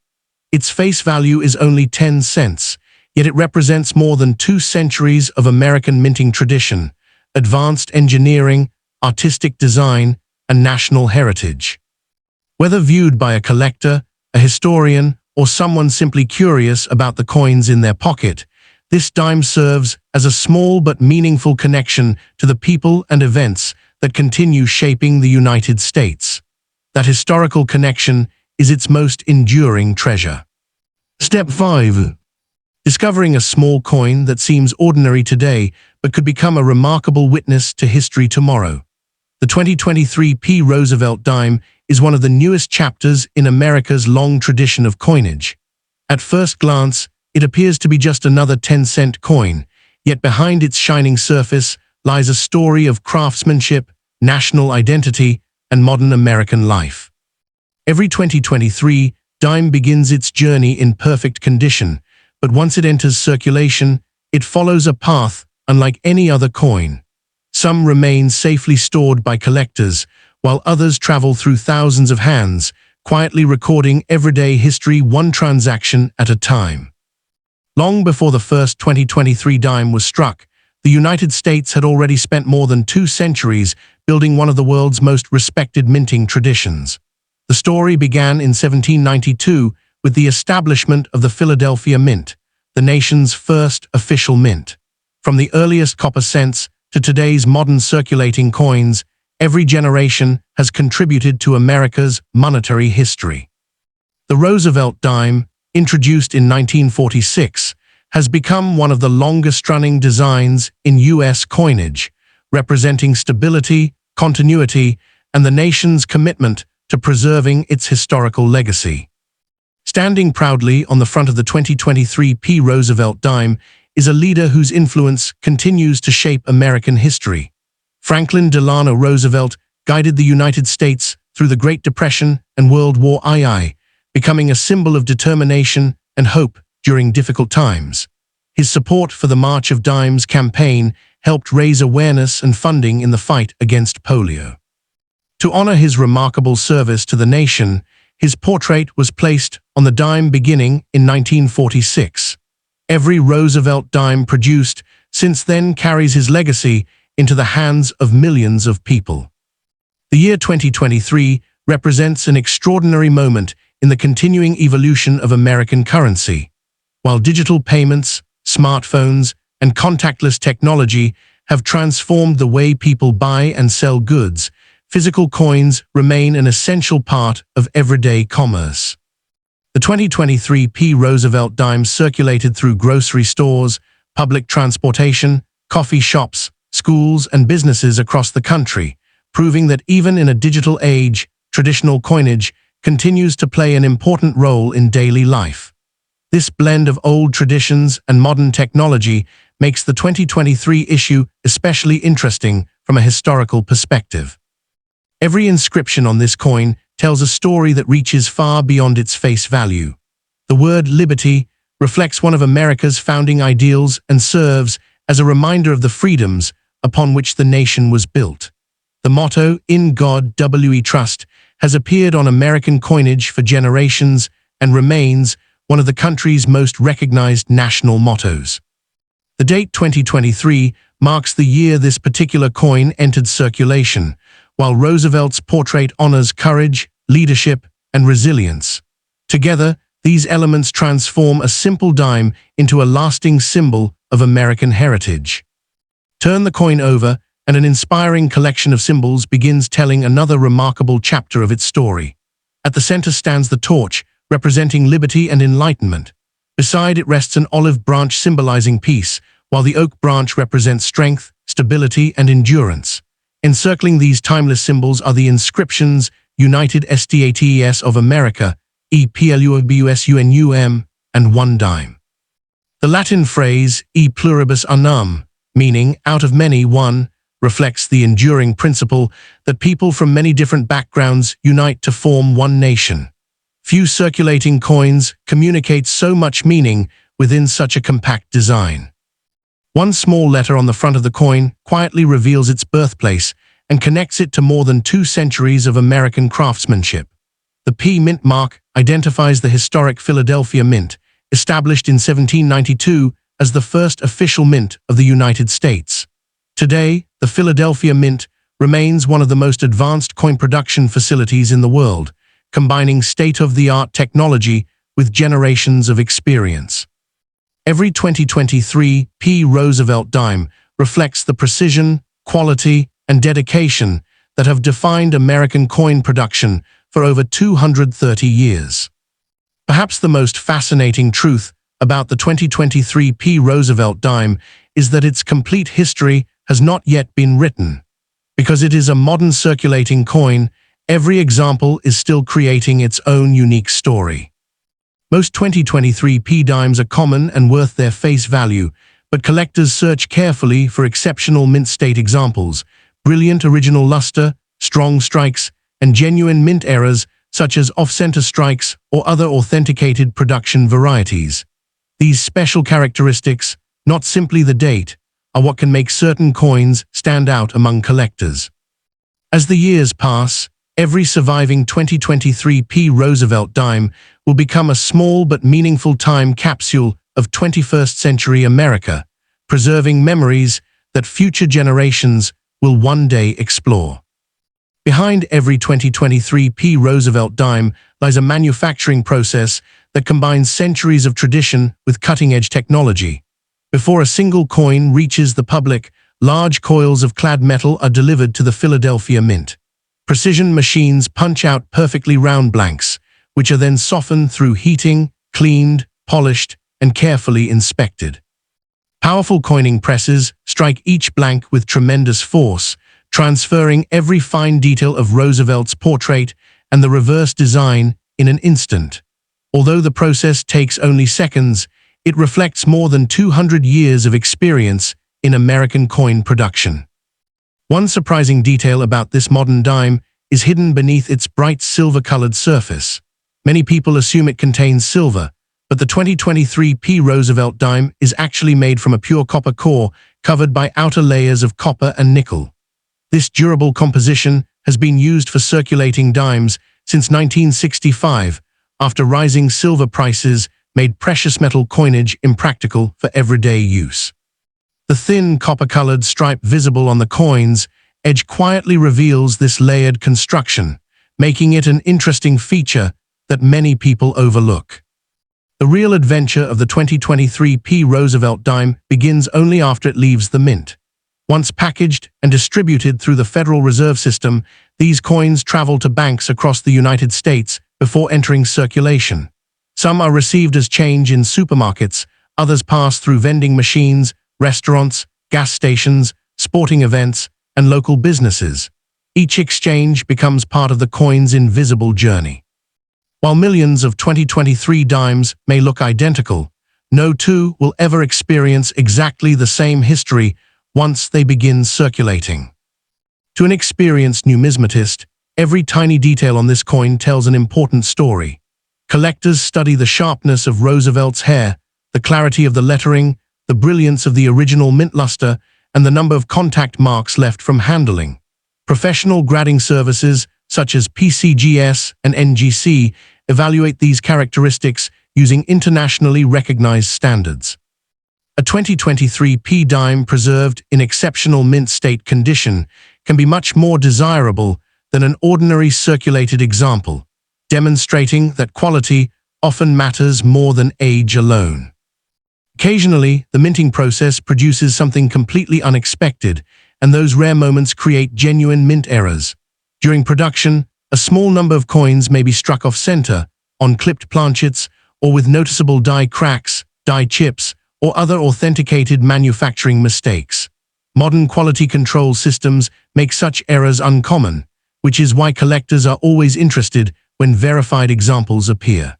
Its face value is only 10 cents, yet it represents more than 2 centuries of American minting tradition, advanced engineering, artistic design, and national heritage. Whether viewed by a collector, a historian, or someone simply curious about the coins in their pocket, This dime serves as a small but meaningful connection to the people and events that continue shaping the United States. That historical connection is its most enduring treasure. Step 5. Discovering a small coin that seems ordinary today but could become a remarkable witness to history tomorrow. The 2023 P. Rosvelt dime is one of the newest chapters in America's long tradition of coinage. At first glance, it appears to be just another 10-cent coin, yet behind its shining surface lies a story of craftsmanship, national identity, and modern American life. Every 2023 dime begins its journey in perfect condition, but once it enters circulation, it follows a path unlike any other coin. Some remain safely stored by collectors, while others travel through thousands of hands, quietly recording everyday history one transaction at a time. Long before the first 2023 dime was struck, the United States had already spent more than 2 centuries building one of the world's most respected minting traditions. The story began in 1792 with the establishment of the Philadelphia Mint, the nation's first official mint. From the earliest copper cents to today's modern circulating coins, every generation has contributed to America's monetary history. The Rosvelt dime, introduced in 1946, has become one of the longest-running designs in U.S. coinage, representing stability, continuity, and the nation's commitment to preserving its historical legacy. Standing proudly on the front of the 2023 P. Rosvelt dime is a leader whose influence continues to shape American history. Franklin Delano Roosevelt guided the United States through the Great Depression and World War II, becoming a symbol of determination and hope during difficult times. His support for the March of Dimes campaign helped raise awareness and funding in the fight against polio. To honor his remarkable service to the nation, his portrait was placed on the dime beginning in 1946. Every Rosvelt dime produced since then carries his legacy into the hands of millions of people. The year 2023 represents an extraordinary moment in the continuing evolution of American currency. While digital payments, smartphones, and contactless technology have transformed the way people buy and sell goods, physical coins remain an essential part of everyday commerce. The 2023 P. Rosvelt dime circulated through grocery stores, public transportation, coffee shops, schools, and businesses across the country, proving that even in a digital age, traditional coinage continues to play an important role in daily life. This blend of old traditions and modern technology makes the 2023 issue especially interesting from a historical perspective. Every inscription on this coin tells a story that reaches far beyond its face value. The word liberty reflects one of America's founding ideals and serves as a reminder of the freedoms upon which the nation was built. The motto, "In God We Trust," has appeared on American coinage for generations and remains one of the country's most recognized national mottos. The date 2023 marks the year this particular coin entered circulation, while Roosevelt's portrait honors courage, leadership, and resilience. Together, these elements transform a simple dime into a lasting symbol of American heritage. Turn the coin over, and an inspiring collection of symbols begins telling another remarkable chapter of its story. At the center stands the torch, representing liberty and enlightenment. Beside it rests an olive branch symbolizing peace, while the oak branch represents strength, stability, and endurance. Encircling these timeless symbols are the inscriptions United States of America, E Pluribus Unum, and one dime. The Latin phrase E pluribus unum, meaning out of many one, reflects the enduring principle that people from many different backgrounds unite to form one nation. Few circulating coins communicate so much meaning within such a compact design. One small letter on the front of the coin quietly reveals its birthplace and connects it to more than 2 centuries of American craftsmanship. The P Mint mark identifies the historic Philadelphia Mint, established in 1792 as the first official mint of the United States. Today, the Philadelphia Mint remains one of the most advanced coin production facilities in the world, combining state-of-the-art technology with generations of experience. Every 2023 P. Rosvelt dime reflects the precision, quality, and dedication that have defined American coin production for over 230 years. Perhaps the most fascinating truth about the 2023 P. Rosvelt dime is that its complete history has not yet been written. Because it is a modern circulating coin, every example is still creating its own unique story. Most 2023 P dimes are common and worth their face value, but collectors search carefully for exceptional mint state examples, brilliant original luster, strong strikes, and genuine mint errors such as off-center strikes or other authenticated production varieties. These special characteristics, not simply the date, are what can make certain coins stand out among collectors. As the years pass, every surviving 2023 P. Rosvelt dime will become a small but meaningful time capsule of 21st century America, preserving memories that future generations will one day explore. Behind every 2023 P. Rosvelt dime lies a manufacturing process that combines centuries of tradition with cutting-edge technology. Before a single coin reaches the public, large coils of clad metal are delivered to the Philadelphia Mint. Precision machines punch out perfectly round blanks, which are then softened through heating, cleaned, polished, and carefully inspected. Powerful coining presses strike each blank with tremendous force, transferring every fine detail of Roosevelt's portrait and the reverse design in an instant. Although the process takes only seconds, it reflects more than 200 years of experience in American coin production. One surprising detail about this modern dime is hidden beneath its bright silver-colored surface. Many people assume it contains silver, but the 2023 P. Rosvelt dime is actually made from a pure copper core covered by outer layers of copper and nickel. This durable composition has been used for circulating dimes since 1965, after rising silver prices made precious metal coinage impractical for everyday use. The thin copper-colored stripe visible on the coin's edge quietly reveals this layered construction, making it an interesting feature that many people overlook. The real adventure of the 2023 P. Rosvelt dime begins only after it leaves the mint. Once packaged and distributed through the Federal Reserve System, these coins travel to banks across the United States before entering circulation. Some are received as change in supermarkets, others pass through vending machines, restaurants, gas stations, sporting events, and local businesses. Each exchange becomes part of the coin's invisible journey. While millions of 2023 dimes may look identical, no two will ever experience exactly the same history once they begin circulating. To an experienced numismatist, every tiny detail on this coin tells an important story. Collectors study the sharpness of Roosevelt's hair, the clarity of the lettering, the brilliance of the original mint luster, and the number of contact marks left from handling. Professional grading services, such as PCGS and NGC, evaluate these characteristics using internationally recognized standards. A 2023 P dime preserved in exceptional mint state condition can be much more desirable than an ordinary circulated example, demonstrating that quality often matters more than age alone. Occasionally, the minting process produces something completely unexpected, and those rare moments create genuine mint errors. During production, a small number of coins may be struck off-center, on clipped planchets, or with noticeable die cracks, die chips, or other authenticated manufacturing mistakes. Modern quality control systems make such errors uncommon, which is why collectors are always interested when verified examples appear.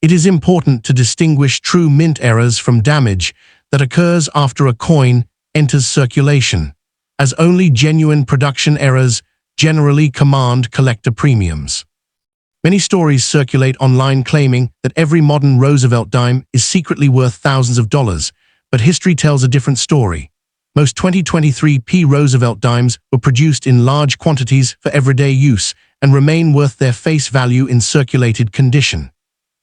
It is important to distinguish true mint errors from damage that occurs after a coin enters circulation, as only genuine production errors generally command collector premiums. Many stories circulate online claiming that every modern Rosvelt dime is secretly worth thousands of dollars, but history tells a different story. Most 2023 P. Rosvelt dimes were produced in large quantities for everyday use and remain worth their face value in circulated condition.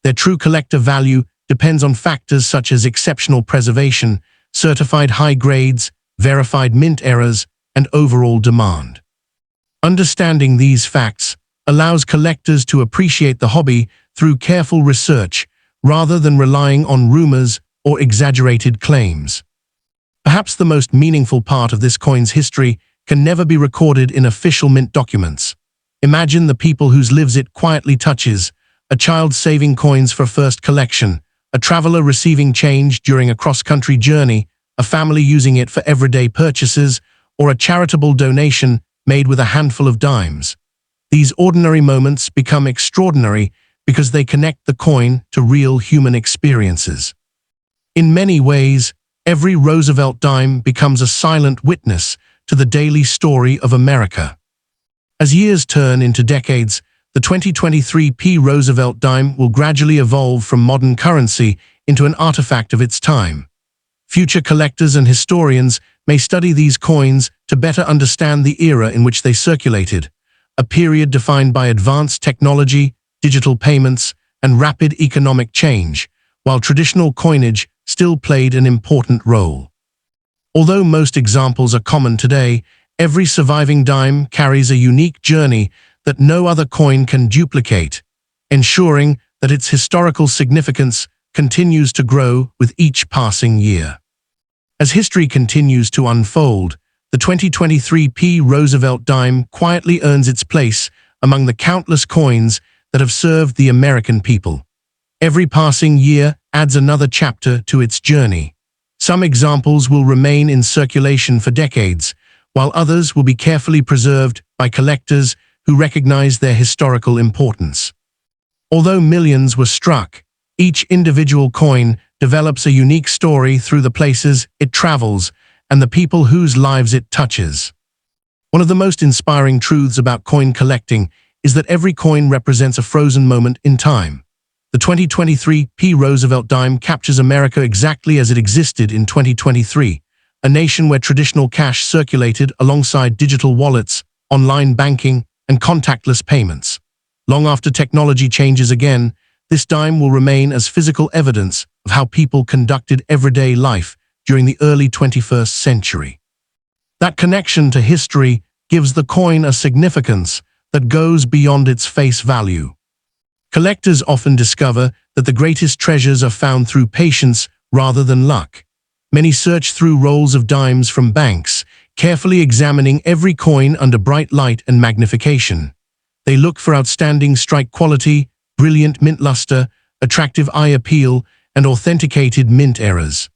Their true collector value depends on factors such as exceptional preservation, certified high grades, verified mint errors, and overall demand. Understanding these facts allows collectors to appreciate the hobby through careful research rather than relying on rumors or exaggerated claims. Perhaps the most meaningful part of this coin's history can never be recorded in official mint documents. Imagine the people whose lives it quietly touches: a child saving coins for first collection, a traveler receiving change during a cross-country journey, a family using it for everyday purchases, or a charitable donation made with a handful of dimes. These ordinary moments become extraordinary because they connect the coin to real human experiences. In many ways, every Rosvelt dime becomes a silent witness to the daily story of America. As years turn into decades, the 2023 Rosvelt dime will gradually evolve from modern currency into an artifact of its time. Future collectors and historians may study these coins to better understand the era in which they circulated, a period defined by advanced technology, digital payments, and rapid economic change, while traditional coinage still played an important role. Although most examples are common today, every surviving dime carries a unique journey that no other coin can duplicate, ensuring that its historical significance continues to grow with each passing year. As history continues to unfold, the 2023 Rosvelt dime quietly earns its place among the countless coins that have served the American people. Every passing year adds another chapter to its journey. Some examples will remain in circulation for decades, while others will be carefully preserved by collectors who recognize their historical importance. Although millions were struck, each individual coin develops a unique story through the places it travels and the people whose lives it touches. One of the most inspiring truths about coin collecting is that every coin represents a frozen moment in time. The 2023 Rosvelt dime captures America exactly as it existed in 2023, a nation where traditional cash circulated alongside digital wallets, online banking, and contactless payments. Long after technology changes again, this dime will remain as physical evidence of how people conducted everyday life during the early 21st century. That connection to history gives the coin a significance that goes beyond its face value. Collectors often discover that the greatest treasures are found through patience rather than luck. Many search through rolls of dimes from banks, carefully examining every coin under bright light and magnification. They look for outstanding strike quality, brilliant mint luster, attractive eye appeal, and authenticated mint errors.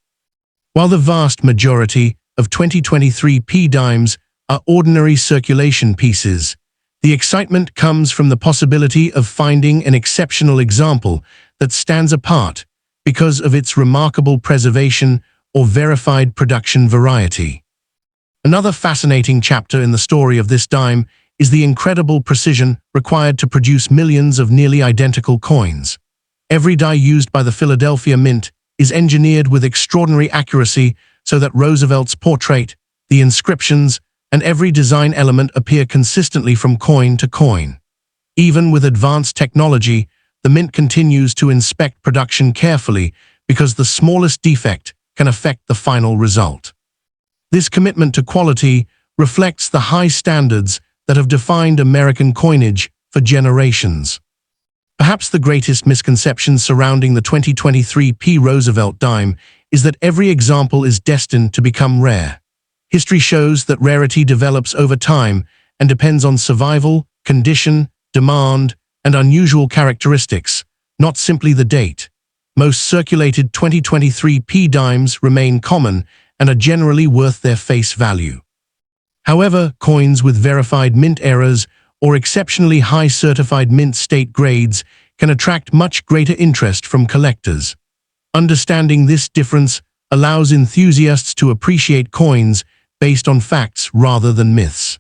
While the vast majority of 2023 dimes are ordinary circulation pieces, the excitement comes from the possibility of finding an exceptional example that stands apart because of its remarkable preservation or verified production variety. Another fascinating chapter in the story of this dime is the incredible precision required to produce millions of nearly identical coins. Every die used by the Philadelphia Mint is engineered with extraordinary accuracy so that Roosevelt's portrait, the inscriptions, and every design element appear consistently from coin to coin. Even with advanced technology, the Mint continues to inspect production carefully because the smallest defect can affect the final result. This commitment to quality reflects the high standards that have defined American coinage for generations. Perhaps the greatest misconception surrounding the 2023 Rosvelt dime is that every example is destined to become rare. History shows that rarity develops over time and depends on survival, condition, demand, and unusual characteristics, not simply the date. Most circulated 2023 dimes remain common and are generally worth their face value. However, coins with verified mint errors or exceptionally high certified mint state grades can attract much greater interest from collectors. Understanding this difference allows enthusiasts to appreciate coins based on facts rather than myths.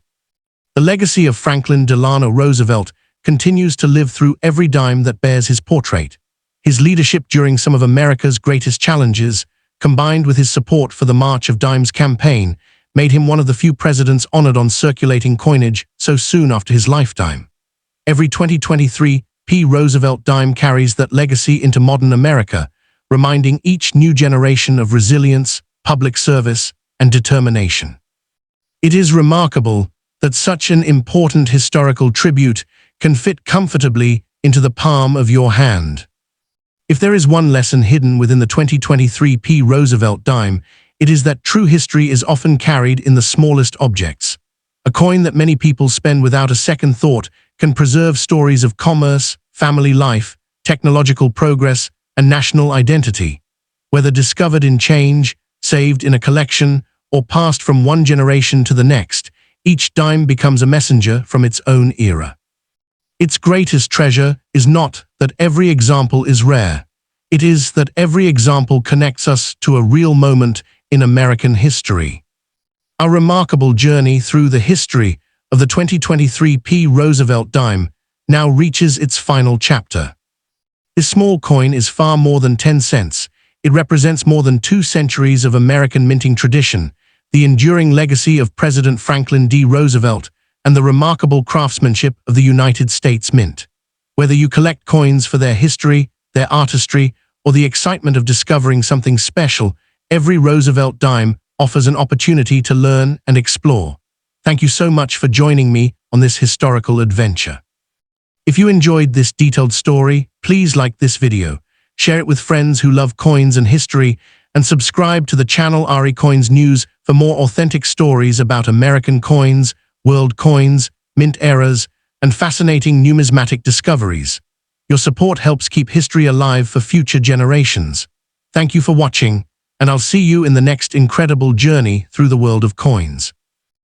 The legacy of Franklin Delano Roosevelt continues to live through every dime that bears his portrait. His leadership during some of America's greatest challenges, combined with his support for the March of Dimes campaign, made him one of the few presidents honored on circulating coinage so soon after his lifetime. Every 2023 Rosvelt dime carries that legacy into modern America, reminding each new generation of resilience, public service, and determination. It is remarkable that such an important historical tribute can fit comfortably into the palm of your hand. If there is one lesson hidden within the 2023 Rosvelt dime, it is that true history is often carried in the smallest objects. A coin that many people spend without a second thought can preserve stories of commerce, family life, technological progress, and national identity. Whether discovered in change, saved in a collection, or passed from one generation to the next, each dime becomes a messenger from its own era. Its greatest treasure is not that every example is rare. It is that every example connects us to a real moment in American history. Our remarkable journey through the history of the 2023 Rosvelt dime now reaches its final chapter. This small coin is far more than 10 cents. It represents more than 2 centuries of American minting tradition, the enduring legacy of President Franklin D. Roosevelt, and the remarkable craftsmanship of the United States Mint. Whether you collect coins for their history, their artistry, or the excitement of discovering something special, every Rosvelt dime offers an opportunity to learn and explore. Thank you so much for joining me on this historical adventure. If you enjoyed this detailed story, please like this video, share it with friends who love coins and history, and subscribe to the channel RE Coins News for more authentic stories about American coins, world coins, mint eras, and fascinating numismatic discoveries. Your support helps keep history alive for future generations. Thank you for watching, and I'll see you in the next incredible journey through the world of coins.